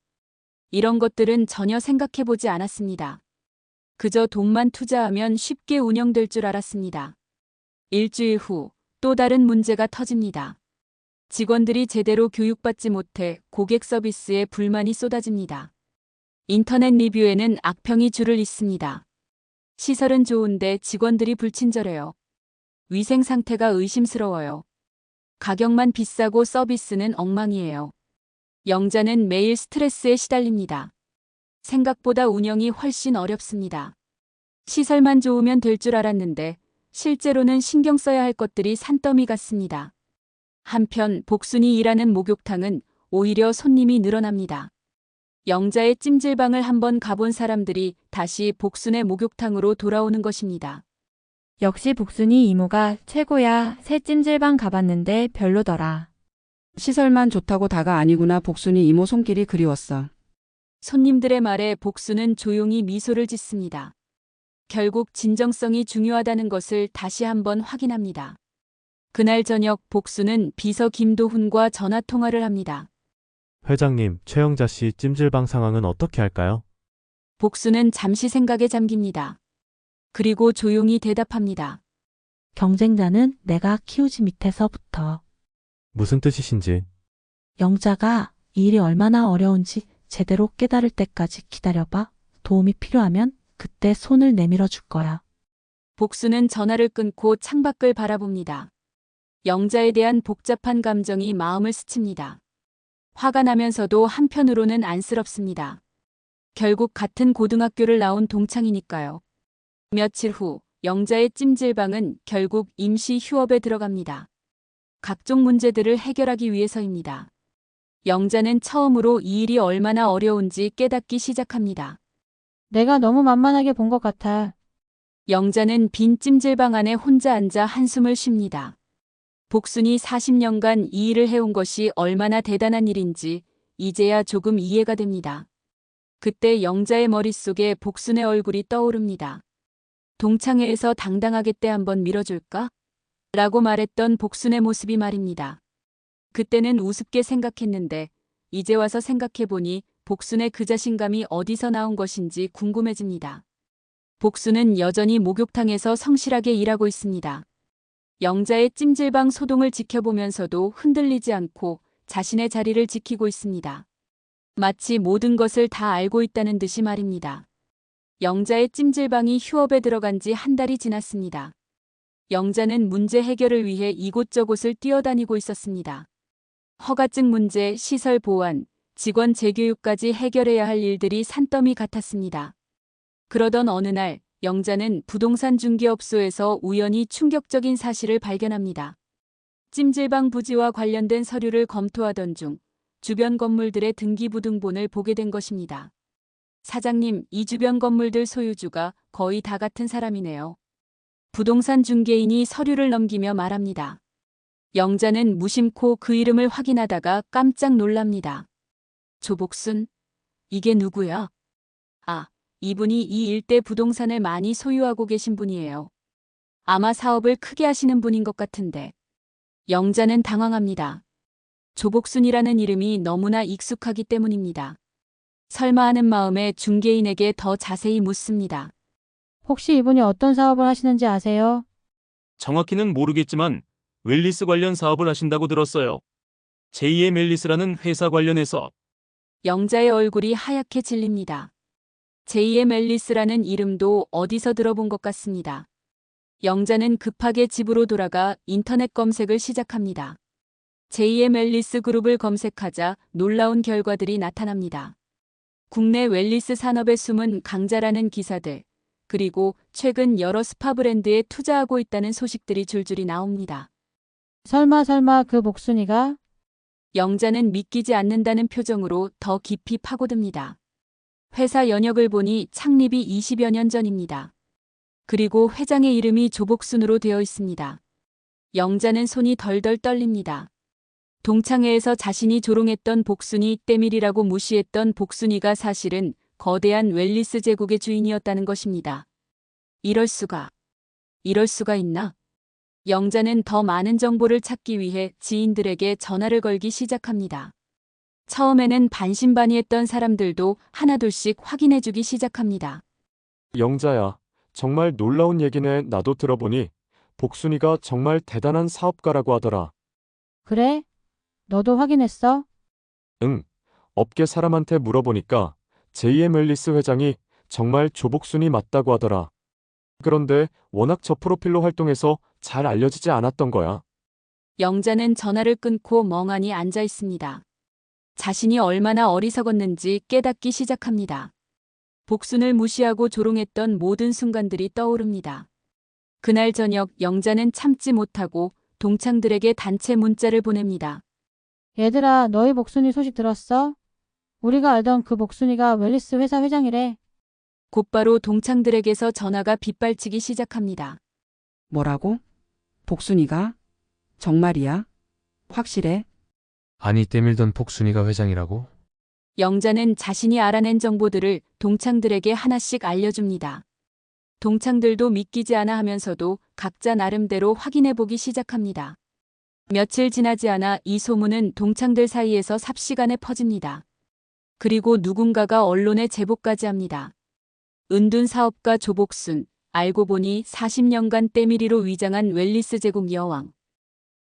이런 것들은 전혀 생각해보지 않았습니다. 그저 돈만 투자하면 쉽게 운영될 줄 알았습니다. 일주일 후 또 다른 문제가 터집니다. 직원들이 제대로 교육받지 못해 고객 서비스에 불만이 쏟아집니다. 인터넷 리뷰에는 악평이 줄을 잇습니다. 시설은 좋은데 직원들이 불친절해요. 위생 상태가 의심스러워요. 가격만 비싸고 서비스는 엉망이에요. 영자는 매일 스트레스에 시달립니다. 생각보다 운영이 훨씬 어렵습니다. 시설만 좋으면 될 줄 알았는데 실제로는 신경 써야 할 것들이 산더미 같습니다. 한편 복순이 일하는 목욕탕은 오히려 손님이 늘어납니다. 영자의 찜질방을 한번 가본 사람들이 다시 복순의 목욕탕으로 돌아오는 것입니다. 역시 복순이 이모가 최고야. 새 찜질방 가봤는데 별로더라. 시설만 좋다고 다가 아니구나. 복순이 이모 손길이 그리웠어. 손님들의 말에 복순은 조용히 미소를 짓습니다. 결국 진정성이 중요하다는 것을 다시 한번 확인합니다. 그날 저녁 복순은 비서 김도훈과 전화 통화를 합니다. 회장님, 최영자 씨 찜질방 상황은 어떻게 할까요? 복순은 잠시 생각에 잠깁니다. 그리고 조용히 대답합니다. 경쟁자는 내가 키우지 밑에서부터. 무슨 뜻이신지. 영자가 이 일이 얼마나 어려운지 제대로 깨달을 때까지 기다려봐. 도움이 필요하면 그때 손을 내밀어 줄 거야. 복순은 전화를 끊고 창밖을 바라봅니다. 영자에 대한 복잡한 감정이 마음을 스칩니다. 화가 나면서도 한편으로는 안쓰럽습니다. 결국 같은 고등학교를 나온 동창이니까요. 며칠 후 영자의 찜질방은 결국 임시 휴업에 들어갑니다. 각종 문제들을 해결하기 위해서입니다. 영자는 처음으로 이 일이 얼마나 어려운지 깨닫기 시작합니다. 내가 너무 만만하게 본 것 같아. 영자는 빈 찜질방 안에 혼자 앉아 한숨을 쉽니다. 복순이 40년간 이 일을 해온 것이 얼마나 대단한 일인지 이제야 조금 이해가 됩니다. 그때 영자의 머릿속에 복순의 얼굴이 떠오릅니다. 동창회에서 당당하게 때 한번 밀어줄까? 라고 말했던 복순의 모습이 말입니다. 그때는 우습게 생각했는데 이제 와서 생각해보니 복순의 그 자신감이 어디서 나온 것인지 궁금해집니다. 복순은 여전히 목욕탕에서 성실하게 일하고 있습니다. 영자의 찜질방 소동을 지켜보면서도 흔들리지 않고 자신의 자리를 지키고 있습니다. 마치 모든 것을 다 알고 있다는 듯이 말입니다. 영자의 찜질방이 휴업에 들어간 지 한 달이 지났습니다. 영자는 문제 해결을 위해 이곳저곳을 뛰어다니고 있었습니다. 허가증 문제, 시설 보완, 직원 재교육까지 해결해야 할 일들이 산더미 같았습니다. 그러던 어느 날 영자는 부동산 중개업소에서 우연히 충격적인 사실을 발견합니다. 찜질방 부지와 관련된 서류를 검토하던 중 주변 건물들의 등기부등본을 보게 된 것입니다. 사장님, 이 주변 건물들 소유주가 거의 다 같은 사람이네요. 부동산 중개인이 서류를 넘기며 말합니다. 영자는 무심코 그 이름을 확인하다가 깜짝 놀랍니다. 조복순? 이게 누구야? 아, 이분이 이 일대 부동산을 많이 소유하고 계신 분이에요. 아마 사업을 크게 하시는 분인 것 같은데. 영자는 당황합니다. 조복순이라는 이름이 너무나 익숙하기 때문입니다. 설마 하는 마음에 중개인에게 더 자세히 묻습니다. 혹시 이분이 어떤 사업을 하시는지 아세요? 정확히는 모르겠지만 웰리스 관련 사업을 하신다고 들었어요. 제2의 멜리스라는 회사 관련해서. 영자의 얼굴이 하얗게 질립니다. 제2의 멜리스라는 이름도 어디서 들어본 것 같습니다. 영자는 급하게 집으로 돌아가 인터넷 검색을 시작합니다. 제2의 멜리스 그룹을 검색하자 놀라운 결과들이 나타납니다. 국내 웰리스 산업의 숨은 강자라는 기사들, 그리고 최근 여러 스파 브랜드에 투자하고 있다는 소식들이 줄줄이 나옵니다. 설마 그 복순이가? 영자는 믿기지 않는다는 표정으로 더 깊이 파고듭니다. 회사 연역을 보니 창립이 20여 년 전입니다. 그리고 회장의 이름이 조복순으로 되어 있습니다. 영자는 손이 덜덜 떨립니다. 동창회에서 자신이 조롱했던 복순이 때밀이라고 무시했던 복순이가 사실은 거대한 웰리스 제국의 주인이었다는 것입니다. 이럴 수가 있나? 영자는 더 많은 정보를 찾기 위해 지인들에게 전화를 걸기 시작합니다. 처음에는 반신반의했던 사람들도 하나둘씩 확인해주기 시작합니다. 영자야, 정말 놀라운 얘기네. 나도 들어보니 복순이가 정말 대단한 사업가라고 하더라. 그래? 너도 확인했어? 응. 업계 사람한테 물어보니까 제2의 멜리스 회장이 정말 조복순이 맞다고 하더라. 그런데 워낙 저프로필로 활동해서 잘 알려지지 않았던 거야. 영자는 전화를 끊고 멍하니 앉아 있습니다. 자신이 얼마나 어리석었는지 깨닫기 시작합니다. 복순을 무시하고 조롱했던 모든 순간들이 떠오릅니다. 그날 저녁 영자는 참지 못하고 동창들에게 단체 문자를 보냅니다. 얘들아, 너희 복순이 소식 들었어? 우리가 알던 그 복순이가 웰리스 회사 회장이래. 곧바로 동창들에게서 전화가 빗발치기 시작합니다. 뭐라고? 복순이가? 정말이야? 확실해? 아니 때밀던 복순이가 회장이라고? 영자는 자신이 알아낸 정보들을 동창들에게 하나씩 알려줍니다. 동창들도 믿기지 않아 하면서도 각자 나름대로 확인해보기 시작합니다. 며칠 지나지 않아 이 소문은 동창들 사이에서 삽시간에 퍼집니다. 그리고 누군가가 언론에 제보까지 합니다. 은둔 사업가 조복순, 알고 보니 40년간 때밀이로 위장한 웰리스 제국 여왕.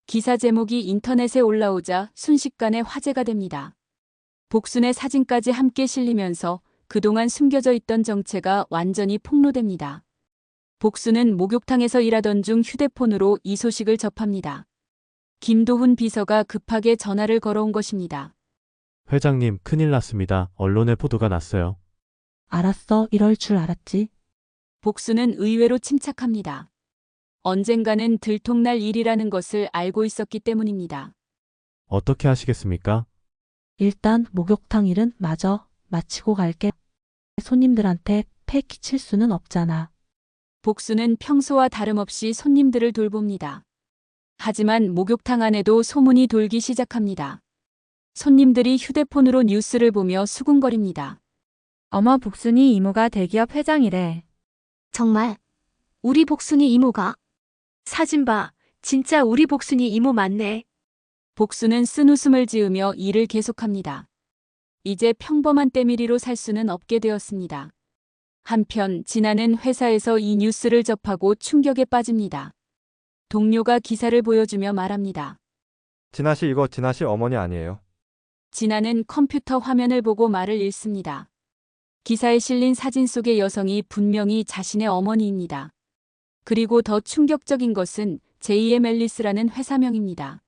기사 제목이 인터넷에 올라오자 순식간에 화제가 됩니다. 복순의 사진까지 함께 실리면서 그동안 숨겨져 있던 정체가 완전히 폭로됩니다. 복순은 목욕탕에서 일하던 중 휴대폰으로 이 소식을 접합니다. 김도훈 비서가 급하게 전화를 걸어온 것입니다. 회장님, 큰일 났습니다. 언론에 보도가 났어요. 알았어, 이럴 줄 알았지. 복수는 의외로 침착합니다. 언젠가는 들통날 일이라는 것을 알고 있었기 때문입니다. 어떻게 하시겠습니까? 일단 목욕탕 일은 마저 마치고 갈게. 손님들한테 폐 끼칠 수는 없잖아. 복수는 평소와 다름없이 손님들을 돌봅니다. 하지만 목욕탕 안에도 소문이 돌기 시작합니다. 손님들이 휴대폰으로 뉴스를 보며 수군거립니다. 어머, 복순이 이모가 대기업 회장이래. 정말? 우리 복순이 이모가? 사진 봐. 진짜 우리 복순이 이모 맞네. 복수는 쓴웃음을 지으며 일을 계속합니다. 이제 평범한 때밀이로 살 수는 없게 되었습니다. 한편 진아는 회사에서 이 뉴스를 접하고 충격에 빠집니다. 동료가 기사를 보여주며 말합니다. 진아 씨, 이거 진아 씨 어머니 아니에요? 진아는 컴퓨터 화면을 보고 말을 읽습니다. 기사에 실린 사진 속의 여성이 분명히 자신의 어머니입니다. 그리고 더 충격적인 것은 제2의 멜리스라는 회사명입니다.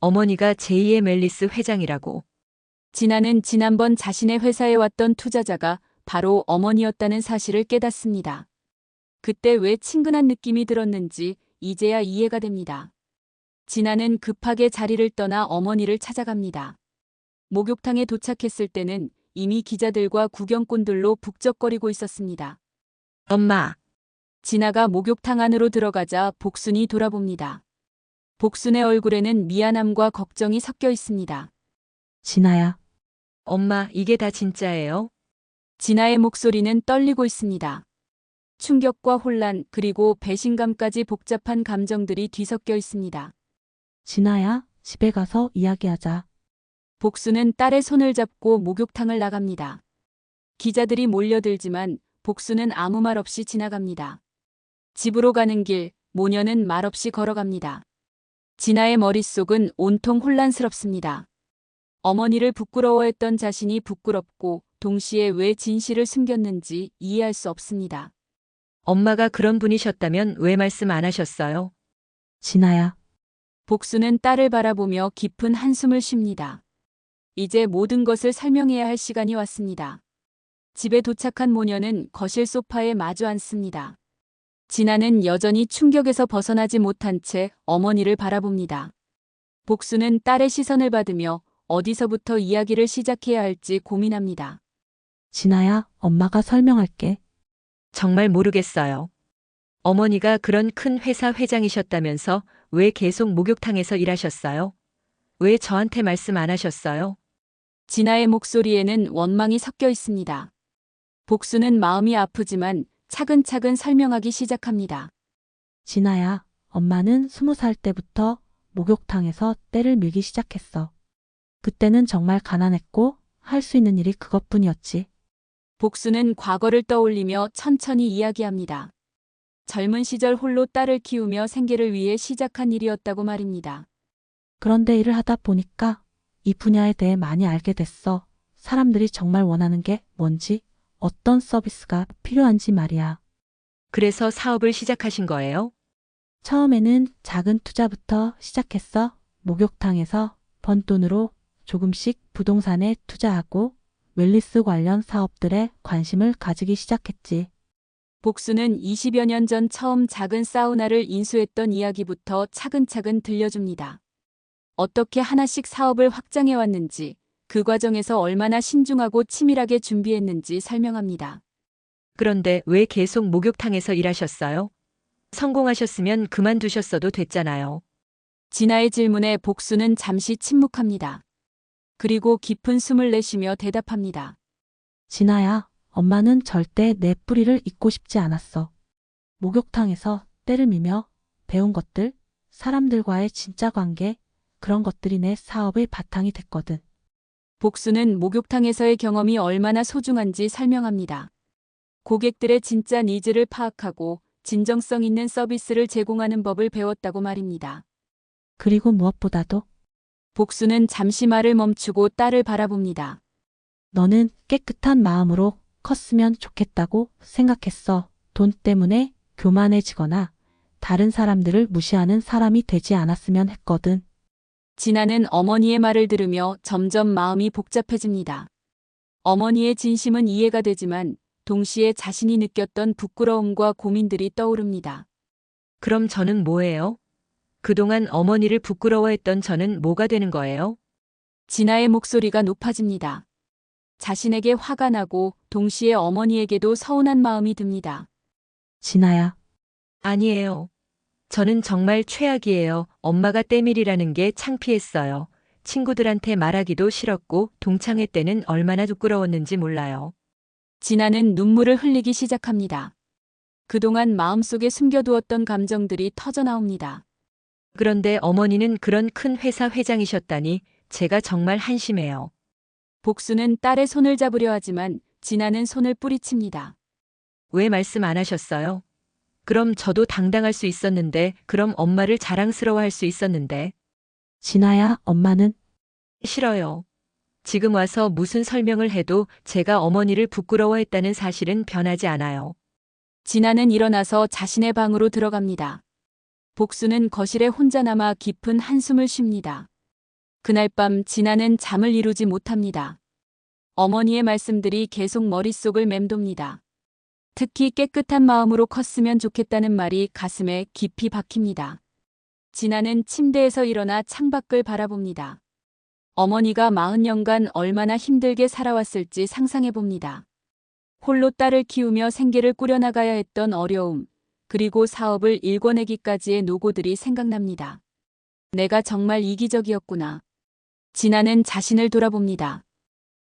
어머니가 제2의 멜리스 회장이라고. 진아는 지난번 자신의 회사에 왔던 투자자가 바로 어머니였다는 사실을 깨닫습니다. 그때 왜 친근한 느낌이 들었는지 이제야 이해가 됩니다. 진아는 급하게 자리를 떠나 어머니를 찾아갑니다. 목욕탕에 도착했을 때는 이미 기자들과 구경꾼들로 북적거리고 있었습니다. 엄마. 진아가 목욕탕 안으로 들어가자 복순이 돌아봅니다. 복순의 얼굴에는 미안함과 걱정이 섞여 있습니다. 진아야. 엄마, 이게 다 진짜예요? 진아의 목소리는 떨리고 있습니다. 충격과 혼란 그리고 배신감까지 복잡한 감정들이 뒤섞여 있습니다. 진아야, 집에 가서 이야기하자. 복수는 딸의 손을 잡고 목욕탕을 나갑니다. 기자들이 몰려들지만 복수는 아무 말 없이 지나갑니다. 집으로 가는 길, 모녀는 말없이 걸어갑니다. 진아의 머릿속은 온통 혼란스럽습니다. 어머니를 부끄러워했던 자신이 부끄럽고 동시에 왜 진실을 숨겼는지 이해할 수 없습니다. 엄마가 그런 분이셨다면 왜 말씀 안 하셨어요? 진아야. 복수는 딸을 바라보며 깊은 한숨을 쉽니다. 이제 모든 것을 설명해야 할 시간이 왔습니다. 집에 도착한 모녀는 거실 소파에 마주 앉습니다. 진아는 여전히 충격에서 벗어나지 못한 채 어머니를 바라봅니다. 복수는 딸의 시선을 받으며 어디서부터 이야기를 시작해야 할지 고민합니다. 진아야, 엄마가 설명할게. 정말 모르겠어요. 어머니가 그런 큰 회사 회장이셨다면서 왜 계속 목욕탕에서 일하셨어요? 왜 저한테 말씀 안 하셨어요? 진아의 목소리에는 원망이 섞여 있습니다. 복수는 마음이 아프지만 차근차근 설명하기 시작합니다. 진아야, 엄마는 20살 때부터 목욕탕에서 때를 밀기 시작했어. 그때는 정말 가난했고 할 수 있는 일이 그것뿐이었지. 복수는 과거를 떠올리며 천천히 이야기합니다. 젊은 시절 홀로 딸을 키우며 생계를 위해 시작한 일이었다고 말입니다. 그런데 일을 하다 보니까 이 분야에 대해 많이 알게 됐어. 사람들이 정말 원하는 게 뭔지, 어떤 서비스가 필요한지 말이야. 그래서 사업을 시작하신 거예요? 처음에는 작은 투자부터 시작했어. 목욕탕에서 번 돈으로 조금씩 부동산에 투자하고 웰니스 관련 사업들에 관심을 가지기 시작했지. 복수는 20여 년 전 처음 작은 사우나를 인수했던 이야기부터 차근차근 들려줍니다. 어떻게 하나씩 사업을 확장해 왔는지, 그 과정에서 얼마나 신중하고 치밀하게 준비했는지 설명합니다. 그런데 왜 계속 목욕탕에서 일하셨어요? 성공하셨으면 그만두셨어도 됐잖아요. 진아의 질문에 복수는 잠시 침묵합니다. 그리고 깊은 숨을 내쉬며 대답합니다. 진아야, 엄마는 절대 내 뿌리를 잊고 싶지 않았어. 목욕탕에서 때를 미며 배운 것들, 사람들과의 진짜 관계, 그런 것들이 내 사업의 바탕이 됐거든. 복수는 목욕탕에서의 경험이 얼마나 소중한지 설명합니다. 고객들의 진짜 니즈를 파악하고 진정성 있는 서비스를 제공하는 법을 배웠다고 말입니다. 그리고 무엇보다도 복수는 잠시 말을 멈추고 딸을 바라봅니다. 너는 깨끗한 마음으로 컸으면 좋겠다고 생각했어. 돈 때문에 교만해지거나 다른 사람들을 무시하는 사람이 되지 않았으면 했거든. 진아는 어머니의 말을 들으며 점점 마음이 복잡해집니다. 어머니의 진심은 이해가 되지만 동시에 자신이 느꼈던 부끄러움과 고민들이 떠오릅니다. 그럼 저는 뭐예요? 그동안 어머니를 부끄러워했던 저는 뭐가 되는 거예요? 진아의 목소리가 높아집니다. 자신에게 화가 나고 동시에 어머니에게도 서운한 마음이 듭니다. 진아야, 아니에요. 저는 정말 최악이에요. 엄마가 때밀이라는 게 창피했어요. 친구들한테 말하기도 싫었고 동창회 때는 얼마나 부끄러웠는지 몰라요. 진아는 눈물을 흘리기 시작합니다. 그동안 마음속에 숨겨두었던 감정들이 터져나옵니다. 그런데 어머니는 그런 큰 회사 회장이셨다니 제가 정말 한심해요. 복수는 딸의 손을 잡으려 하지만 진아는 손을 뿌리칩니다. 왜 말씀 안 하셨어요? 그럼 저도 당당할 수 있었는데, 그럼 엄마를 자랑스러워할 수 있었는데. 진아야, 엄마는 싫어요. 지금 와서 무슨 설명을 해도 제가 어머니를 부끄러워했다는 사실은 변하지 않아요. 진아는 일어나서 자신의 방으로 들어갑니다. 복수는 거실에 혼자 남아 깊은 한숨을 쉽니다. 그날 밤 진아는 잠을 이루지 못합니다. 어머니의 말씀들이 계속 머릿속을 맴돕니다. 특히 깨끗한 마음으로 컸으면 좋겠다는 말이 가슴에 깊이 박힙니다. 진아는 침대에서 일어나 창밖을 바라봅니다. 어머니가 40년간 얼마나 힘들게 살아왔을지 상상해봅니다. 홀로 딸을 키우며 생계를 꾸려나가야 했던 어려움, 그리고 사업을 일궈내기까지의 노고들이 생각납니다. 내가 정말 이기적이었구나. 진아는 자신을 돌아봅니다.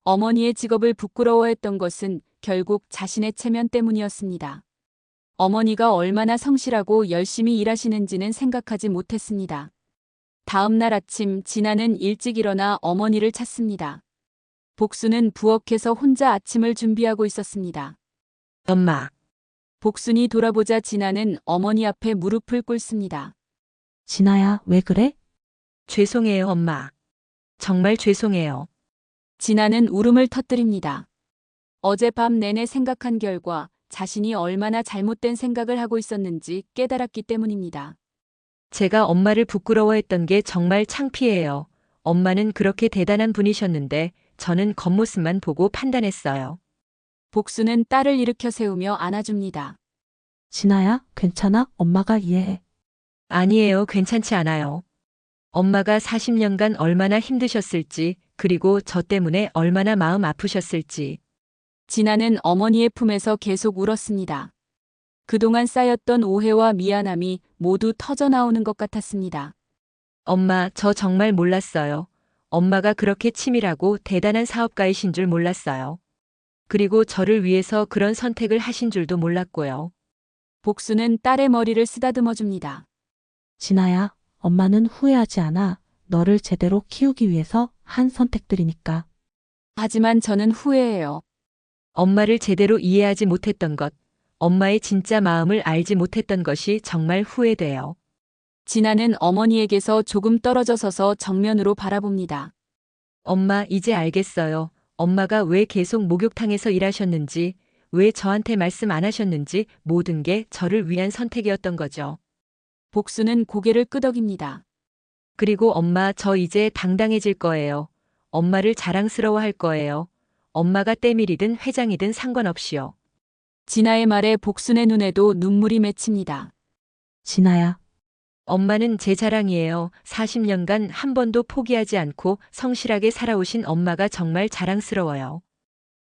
어머니의 직업을 부끄러워했던 것은 결국 자신의 체면 때문이었습니다. 어머니가 얼마나 성실하고 열심히 일하시는지는 생각하지 못했습니다. 다음 날 아침 진아는 일찍 일어나 어머니를 찾습니다. 복수는 부엌에서 혼자 아침을 준비하고 있었습니다. 엄마. 복순이 돌아보자 진아는 어머니 앞에 무릎을 꿇습니다. 진아야, 왜 그래? 죄송해요, 엄마. 정말 죄송해요. 진아는 울음을 터뜨립니다. 어젯밤 내내 생각한 결과 자신이 얼마나 잘못된 생각을 하고 있었는지 깨달았기 때문입니다. 제가 엄마를 부끄러워했던 게 정말 창피해요. 엄마는 그렇게 대단한 분이셨는데 저는 겉모습만 보고 판단했어요. 복수는 딸을 일으켜 세우며 안아줍니다. 진아야, 괜찮아? 엄마가 이해해. 아니에요, 괜찮지 않아요. 엄마가 40년간 얼마나 힘드셨을지, 그리고 저 때문에 얼마나 마음 아프셨을지. 진아는 어머니의 품에서 계속 울었습니다. 그동안 쌓였던 오해와 미안함이 모두 터져나오는 것 같았습니다. 엄마, 저 정말 몰랐어요. 엄마가 그렇게 치밀하고 대단한 사업가이신 줄 몰랐어요. 그리고 저를 위해서 그런 선택을 하신 줄도 몰랐고요. 복수는 딸의 머리를 쓰다듬어 줍니다. 진아야, 엄마는 후회하지 않아. 너를 제대로 키우기 위해서 한 선택들이니까. 하지만 저는 후회해요. 엄마를 제대로 이해하지 못했던 것, 엄마의 진짜 마음을 알지 못했던 것이 정말 후회돼요. 진아는 어머니에게서 조금 떨어져 서서 정면으로 바라봅니다. 엄마, 이제 알겠어요. 엄마가 왜 계속 목욕탕에서 일하셨는지, 왜 저한테 말씀 안 하셨는지 모든 게 저를 위한 선택이었던 거죠. 복수는 고개를 끄덕입니다. 그리고 엄마, 저 이제 당당해질 거예요. 엄마를 자랑스러워할 거예요. 엄마가 때밀이든 회장이든 상관없이요. 진아의 말에 복순의 눈에도 눈물이 맺힙니다. 진아야. 엄마는 제 자랑이에요. 40년간 한 번도 포기하지 않고 성실하게 살아오신 엄마가 정말 자랑스러워요.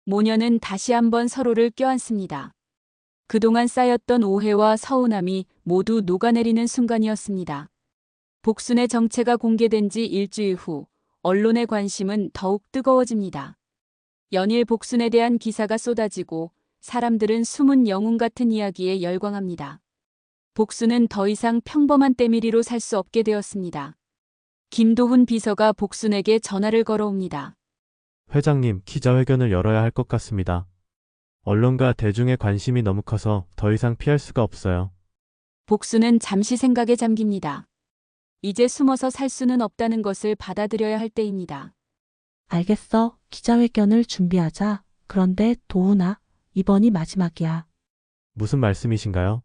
모녀는 다시 한번 서로를 껴안습니다. 그동안 쌓였던 오해와 서운함이 모두 녹아내리는 순간이었습니다. 복순의 정체가 공개된 지 일주일 후 언론의 관심은 더욱 뜨거워집니다. 연일 복순에 대한 기사가 쏟아지고 사람들은 숨은 영웅 같은 이야기에 열광합니다. 복순은 더 이상 평범한 때밀이로 살 수 없게 되었습니다. 김도훈 비서가 복순에게 전화를 걸어옵니다. 회장님, 기자회견을 열어야 할 것 같습니다. 언론과 대중의 관심이 너무 커서 더 이상 피할 수가 없어요. 복순은 잠시 생각에 잠깁니다. 이제 숨어서 살 수는 없다는 것을 받아들여야 할 때입니다. 알겠어. 기자회견을 준비하자. 그런데 도훈아, 이번이 마지막이야. 무슨 말씀이신가요?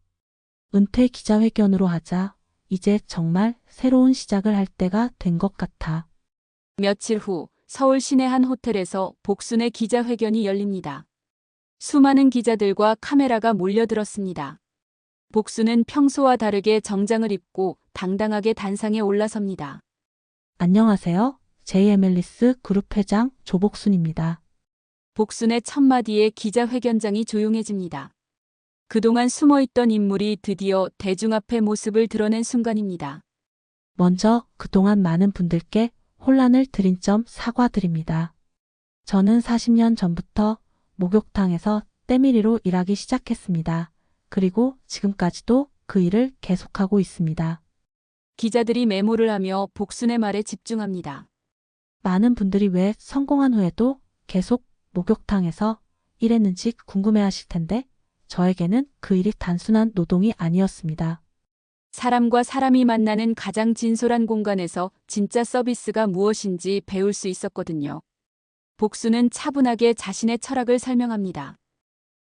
은퇴 기자회견으로 하자. 이제 정말 새로운 시작을 할 때가 된 것 같아. 며칠 후 서울 시내 한 호텔에서 복순의 기자회견이 열립니다. 수많은 기자들과 카메라가 몰려들었습니다. 복순은 평소와 다르게 정장을 입고 당당하게 단상에 올라섭니다. 안녕하세요. JM앨리스 그룹 회장 조복순입니다. 복순의 첫 마디에 기자회견장이 조용해집니다. 그동안 숨어있던 인물이 드디어 대중 앞에 모습을 드러낸 순간입니다. 먼저 그동안 많은 분들께 혼란을 드린 점 사과드립니다. 저는 40년 전부터 목욕탕에서 때밀이로 일하기 시작했습니다. 그리고 지금까지도 그 일을 계속하고 있습니다. 기자들이 메모를 하며 복순의 말에 집중합니다. 많은 분들이 왜 성공한 후에도 계속 목욕탕에서 일했는지 궁금해하실 텐데 저에게는 그 일이 단순한 노동이 아니었습니다. 사람과 사람이 만나는 가장 진솔한 공간에서 진짜 서비스가 무엇인지 배울 수 있었거든요. 복순은 차분하게 자신의 철학을 설명합니다.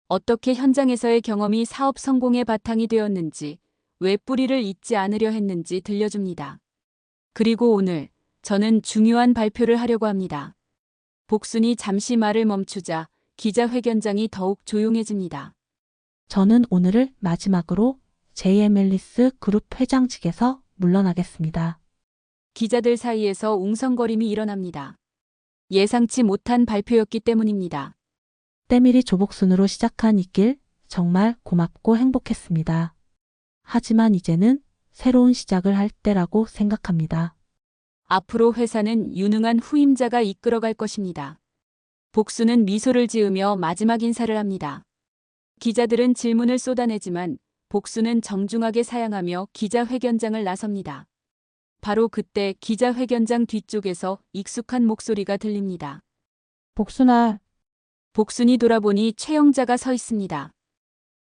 어떻게 현장에서의 경험이 사업 성공의 바탕이 되었는지, 왜 뿌리를 잊지 않으려 했는지 들려줍니다. 그리고 오늘 저는 중요한 발표를 하려고 합니다. 복순이 잠시 말을 멈추자 기자회견장이 더욱 조용해집니다. 저는 오늘을 마지막으로 JM앨리스 그룹 회장직에서 물러나겠습니다. 기자들 사이에서 웅성거림이 일어납니다. 예상치 못한 발표였기 때문입니다. 때밀이 조복순으로 시작한 이 길 정말 고맙고 행복했습니다. 하지만 이제는 새로운 시작을 할 때라고 생각합니다. 앞으로 회사는 유능한 후임자가 이끌어갈 것입니다. 복순은 미소를 지으며 마지막 인사를 합니다. 기자들은 질문을 쏟아내지만 복순은 정중하게 사양하며 기자회견장을 나섭니다. 바로 그때 기자회견장 뒤쪽에서 익숙한 목소리가 들립니다. 복순아, 복순이 돌아보니 최영자가 서 있습니다.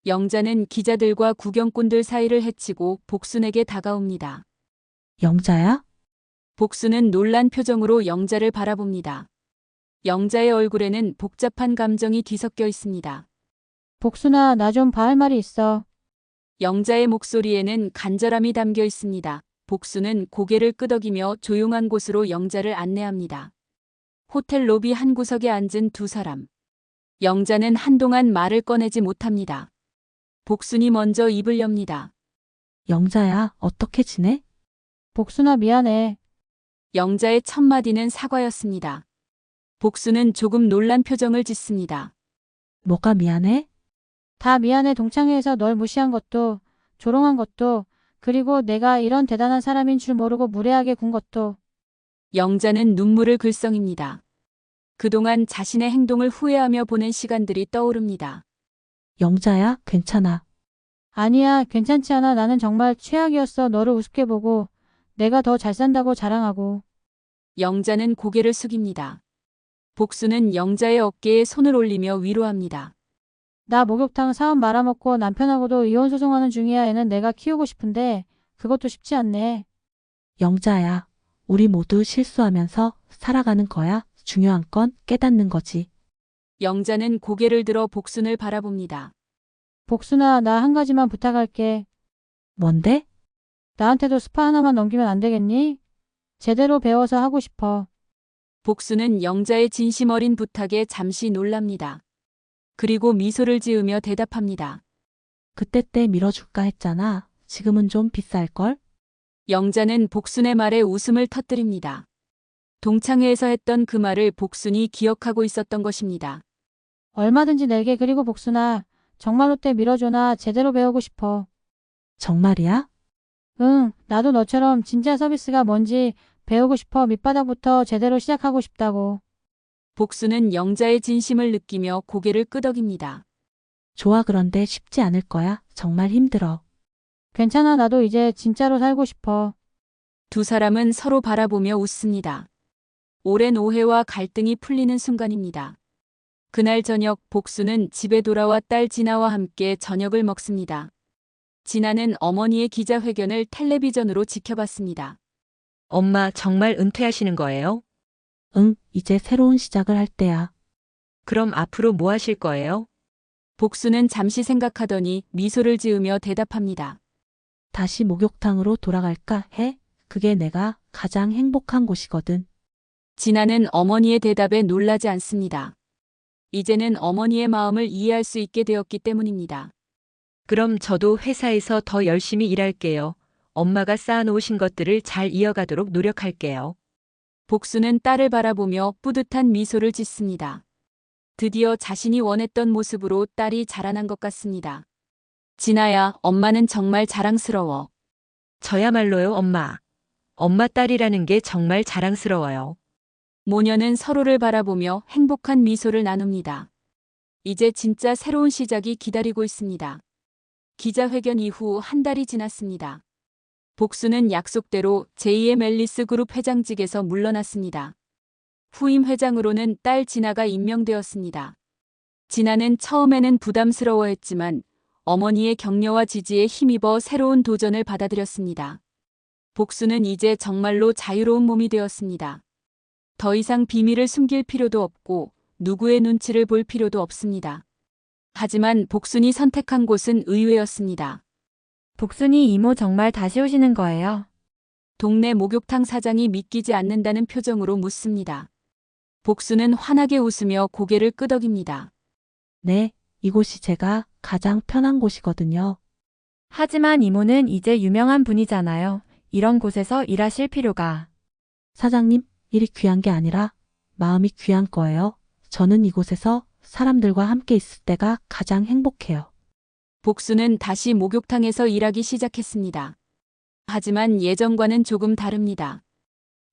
영자는 기자들과 구경꾼들 사이를 헤치고 복순에게 다가옵니다. 영자야? 복순은 놀란 표정으로 영자를 바라봅니다. 영자의 얼굴에는 복잡한 감정이 뒤섞여 있습니다. 복순아, 나 좀 봐할 말이 있어. 영자의 목소리에는 간절함이 담겨 있습니다. 복순은 고개를 끄덕이며 조용한 곳으로 영자를 안내합니다. 호텔 로비 한 구석에 앉은 두 사람. 영자는 한동안 말을 꺼내지 못합니다. 복순이 먼저 입을 엽니다. 영자야, 어떻게 지내? 복순아, 미안해. 영자의 첫 마디는 사과였습니다. 복순은 조금 놀란 표정을 짓습니다. 뭐가 미안해? 다 미안해. 동창회에서 널 무시한 것도, 조롱한 것도, 그리고 내가 이런 대단한 사람인 줄 모르고 무례하게 군 것도. 영자는 눈물을 글썽입니다. 그동안 자신의 행동을 후회하며 보낸 시간들이 떠오릅니다. 영자야, 괜찮아. 아니야, 괜찮지 않아. 나는 정말 최악이었어. 너를 우습게 보고, 내가 더 잘 산다고 자랑하고. 영자는 고개를 숙입니다. 복순은 영자의 어깨에 손을 올리며 위로합니다. 나 목욕탕 사업 말아먹고 남편하고도 이혼 소송하는 중이야. 애는 내가 키우고 싶은데 그것도 쉽지 않네. 영자야, 우리 모두 실수하면서 살아가는 거야. 중요한 건 깨닫는 거지. 영자는 고개를 들어 복순을 바라봅니다. 복순아, 나 한 가지만 부탁할게. 뭔데? 나한테도 스파 하나만 넘기면 안 되겠니? 제대로 배워서 하고 싶어. 복순은 영자의 진심 어린 부탁에 잠시 놀랍니다. 그리고 미소를 지으며 대답합니다. 그때 때 밀어줄까 했잖아. 지금은 좀 비쌀걸? 영자는 복순의 말에 웃음을 터뜨립니다. 동창회에서 했던 그 말을 복순이 기억하고 있었던 것입니다. 얼마든지 낼게. 그리고 복순아, 정말로 때 밀어줘. 나 제대로 배우고 싶어. 정말이야? 응, 나도 너처럼 진짜 서비스가 뭔지 배우고 싶어. 밑바닥부터 제대로 시작하고 싶다고. 복순은 영자의 진심을 느끼며 고개를 끄덕입니다. 좋아, 그런데 쉽지 않을 거야. 정말 힘들어. 괜찮아, 나도 이제 진짜로 살고 싶어. 두 사람은 서로 바라보며 웃습니다. 오랜 오해와 갈등이 풀리는 순간입니다. 그날 저녁 복순은 집에 돌아와 딸 진아와 함께 저녁을 먹습니다. 진아는 어머니의 기자회견을 텔레비전으로 지켜봤습니다. 엄마 정말 은퇴하시는 거예요? 응, 이제 새로운 시작을 할 때야. 그럼 앞으로 뭐 하실 거예요? 복순은 잠시 생각하더니 미소를 지으며 대답합니다. 다시 목욕탕으로 돌아갈까 해. 그게 내가 가장 행복한 곳이거든. 진아는 어머니의 대답에 놀라지 않습니다. 이제는 어머니의 마음을 이해할 수 있게 되었기 때문입니다. 그럼 저도 회사에서 더 열심히 일할게요. 엄마가 쌓아놓으신 것들을 잘 이어가도록 노력할게요. 복수는 딸을 바라보며 뿌듯한 미소를 짓습니다. 드디어 자신이 원했던 모습으로 딸이 자라난 것 같습니다. 진아야, 엄마는 정말 자랑스러워. 저야말로요, 엄마. 엄마 딸이라는 게 정말 자랑스러워요. 모녀는 서로를 바라보며 행복한 미소를 나눕니다. 이제 진짜 새로운 시작이 기다리고 있습니다. 기자회견 이후 한 달이 지났습니다. 복수는 약속대로 제2의 멜리스 그룹 회장직에서 물러났습니다. 후임 회장으로는 딸 진아가 임명되었습니다. 진아는 처음에는 부담스러워했지만 어머니의 격려와 지지에 힘입어 새로운 도전을 받아들였습니다. 복수는 이제 정말로 자유로운 몸이 되었습니다. 더 이상 비밀을 숨길 필요도 없고 누구의 눈치를 볼 필요도 없습니다. 하지만 복순이 선택한 곳은 의외였습니다. 복순이 이모 정말 다시 오시는 거예요? 동네 목욕탕 사장이 믿기지 않는다는 표정으로 묻습니다. 복순은 환하게 웃으며 고개를 끄덕입니다. 네, 이곳이 제가 가장 편한 곳이거든요. 하지만 이모는 이제 유명한 분이잖아요. 이런 곳에서 일하실 필요가. 사장님, 일이 귀한 게 아니라 마음이 귀한 거예요. 저는 이곳에서 사람들과 함께 있을 때가 가장 행복해요. 복수는 다시 목욕탕에서 일하기 시작했습니다. 하지만 예전과는 조금 다릅니다.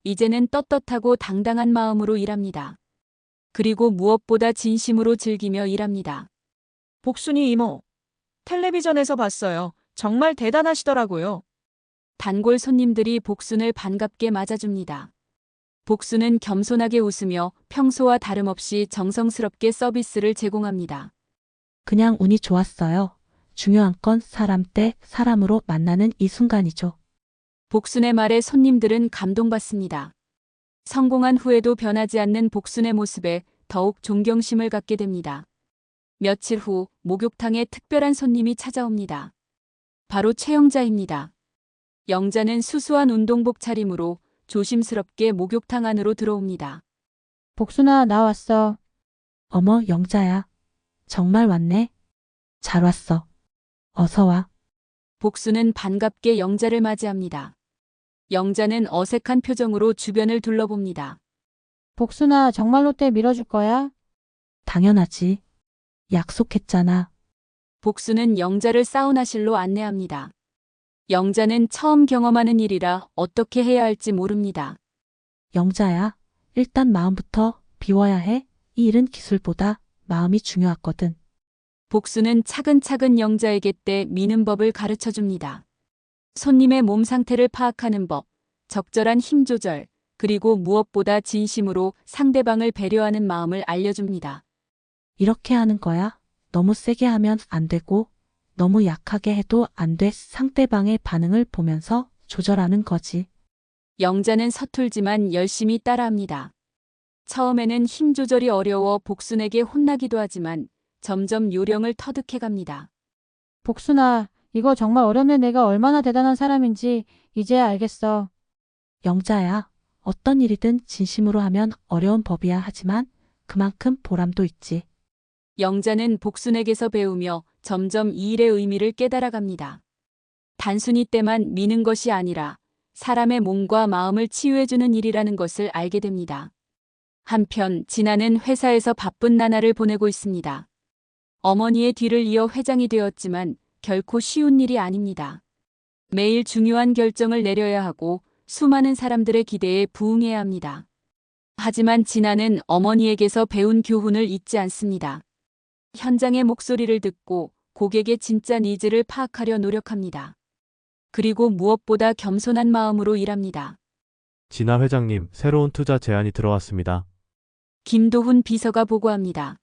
이제는 떳떳하고 당당한 마음으로 일합니다. 그리고 무엇보다 진심으로 즐기며 일합니다. 복순이 이모, 텔레비전에서 봤어요. 정말 대단하시더라고요. 단골 손님들이 복순을 반갑게 맞아줍니다. 복순은 겸손하게 웃으며 평소와 다름없이 정성스럽게 서비스를 제공합니다. 그냥 운이 좋았어요. 중요한 건 사람 때 사람으로 만나는 이 순간이죠. 복순의 말에 손님들은 감동받습니다. 성공한 후에도 변하지 않는 복순의 모습에 더욱 존경심을 갖게 됩니다. 며칠 후 목욕탕에 특별한 손님이 찾아옵니다. 바로 최영자입니다. 영자는 수수한 운동복 차림으로 조심스럽게 목욕탕 안으로 들어옵니다. 복순아, 나 왔어. 어머, 영자야. 정말 왔네. 잘 왔어. 어서 와. 복순은 반갑게 영자를 맞이합니다. 영자는 어색한 표정으로 주변을 둘러봅니다. 복순아, 정말 롯데 밀어줄 거야? 당연하지. 약속했잖아. 복순은 영자를 사우나실로 안내합니다. 영자는 처음 경험하는 일이라 어떻게 해야 할지 모릅니다. 영자야, 일단 마음부터 비워야 해. 이 일은 기술보다 마음이 중요하거든. 복순은 차근차근 영자에게 때 미는 법을 가르쳐 줍니다. 손님의 몸 상태를 파악하는 법, 적절한 힘 조절, 그리고 무엇보다 진심으로 상대방을 배려하는 마음을 알려줍니다. 이렇게 하는 거야. 너무 세게 하면 안 되고 너무 약하게 해도 안 돼. 상대방의 반응을 보면서 조절하는 거지. 영자는 서툴지만 열심히 따라합니다. 처음에는 힘 조절이 어려워 복순에게 혼나기도 하지만 점점 요령을 터득해갑니다. 복순아, 이거 정말 어렵네. 내가 얼마나 대단한 사람인지 이제야 알겠어. 영자야, 어떤 일이든 진심으로 하면 어려운 법이야. 하지만 그만큼 보람도 있지. 영자는 복순에게서 배우며 점점 이 일의 의미를 깨달아갑니다. 단순히 때만 미는 것이 아니라 사람의 몸과 마음을 치유해주는 일이라는 것을 알게 됩니다. 한편 진아는 회사에서 바쁜 나날을 보내고 있습니다. 어머니의 뒤를 이어 회장이 되었지만 결코 쉬운 일이 아닙니다. 매일 중요한 결정을 내려야 하고 수많은 사람들의 기대에 부응해야 합니다. 하지만 진아는 어머니에게서 배운 교훈을 잊지 않습니다. 현장의 목소리를 듣고 고객의 진짜 니즈를 파악하려 노력합니다. 그리고 무엇보다 겸손한 마음으로 일합니다. 진아 회장님, 새로운 투자 제안이 들어왔습니다. 김도훈 비서가 보고합니다.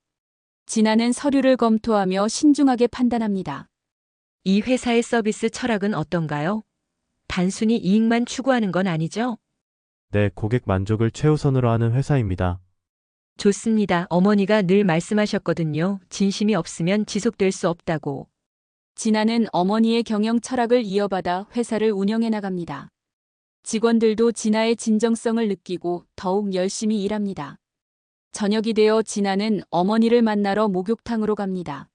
진아는 서류를 검토하며 신중하게 판단합니다. 이 회사의 서비스 철학은 어떤가요? 단순히 이익만 추구하는 건 아니죠? 네, 고객 만족을 최우선으로 하는 회사입니다. 좋습니다. 어머니가 늘 말씀하셨거든요. 진심이 없으면 지속될 수 없다고. 진아는 어머니의 경영 철학을 이어받아 회사를 운영해 나갑니다. 직원들도 진아의 진정성을 느끼고 더욱 열심히 일합니다. 저녁이 되어 진아는 어머니를 만나러 목욕탕으로 갑니다.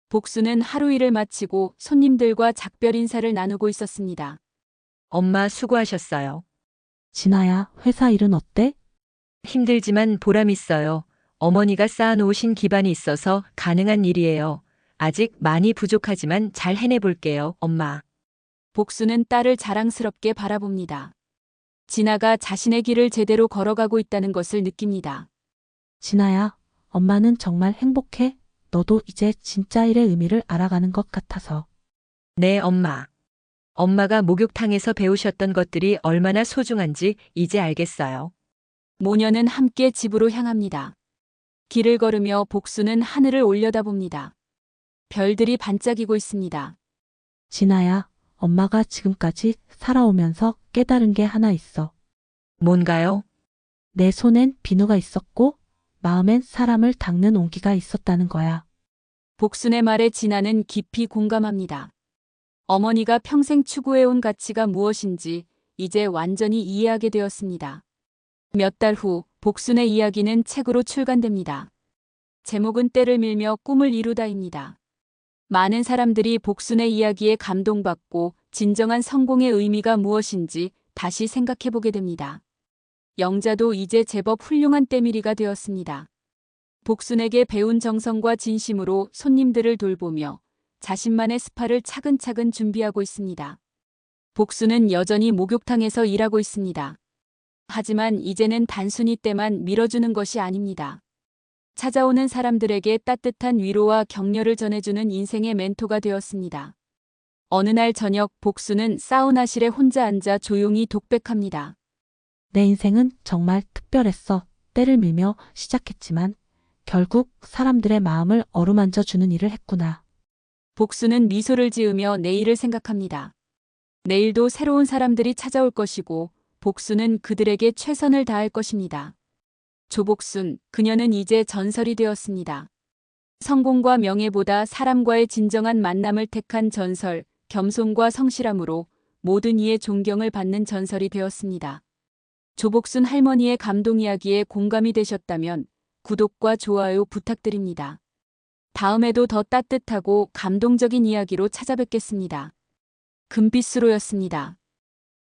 복수는 하루 일을 마치고 손님들과 작별 인사를 나누고 있었습니다. 엄마 수고하셨어요. 진아야, 회사 일은 어때? 힘들지만 보람 있어요. 어머니가 쌓아놓으신 기반이 있어서 가능한 일이에요. 아직 많이 부족하지만 잘 해내볼게요, 엄마. 복수는 딸을 자랑스럽게 바라봅니다. 진아가 자신의 길을 제대로 걸어가고 있다는 것을 느낍니다. 진아야, 엄마는 정말 행복해. 너도 이제 진짜 일의 의미를 알아가는 것 같아서. 네, 엄마. 엄마가 목욕탕에서 배우셨던 것들이 얼마나 소중한지 이제 알겠어요. 모녀는 함께 집으로 향합니다. 길을 걸으며 복수는 하늘을 올려다봅니다. 별들이 반짝이고 있습니다. 진아야, 엄마가 지금까지 살아오면서 깨달은 게 하나 있어. 뭔가요? 내 손엔 비누가 있었고 마음엔 사람을 닦는 온기가 있었다는 거야. 복순의 말에 진아는 깊이 공감합니다. 어머니가 평생 추구해온 가치가 무엇인지 이제 완전히 이해하게 되었습니다. 몇 달 후 복순의 이야기는 책으로 출간됩니다. 제목은 때를 밀며 꿈을 이루다입니다. 많은 사람들이 복순의 이야기에 감동받고 진정한 성공의 의미가 무엇인지 다시 생각해보게 됩니다. 영자도 이제 제법 훌륭한 때밀이가 되었습니다. 복순에게 배운 정성과 진심으로 손님들을 돌보며 자신만의 스파를 차근차근 준비하고 있습니다. 복순은 여전히 목욕탕에서 일하고 있습니다. 하지만 이제는 단순히 때만 밀어주는 것이 아닙니다. 찾아오는 사람들에게 따뜻한 위로와 격려를 전해주는 인생의 멘토가 되었습니다. 어느 날 저녁 복순은 사우나실에 혼자 앉아 조용히 독백합니다. 내 인생은 정말 특별했어. 때를 밀며 시작했지만 결국 사람들의 마음을 어루만져 주는 일을 했구나. 복순은 미소를 지으며 내일을 생각합니다. 내일도 새로운 사람들이 찾아올 것이고 복순은 그들에게 최선을 다할 것입니다. 조복순, 그녀는 이제 전설이 되었습니다. 성공과 명예보다 사람과의 진정한 만남을 택한 전설, 겸손과 성실함으로 모든 이의 존경을 받는 전설이 되었습니다. 조복순 할머니의 감동 이야기에 공감이 되셨다면 구독과 좋아요 부탁드립니다. 다음에도 더 따뜻하고 감동적인 이야기로 찾아뵙겠습니다. 금빛으로였습니다.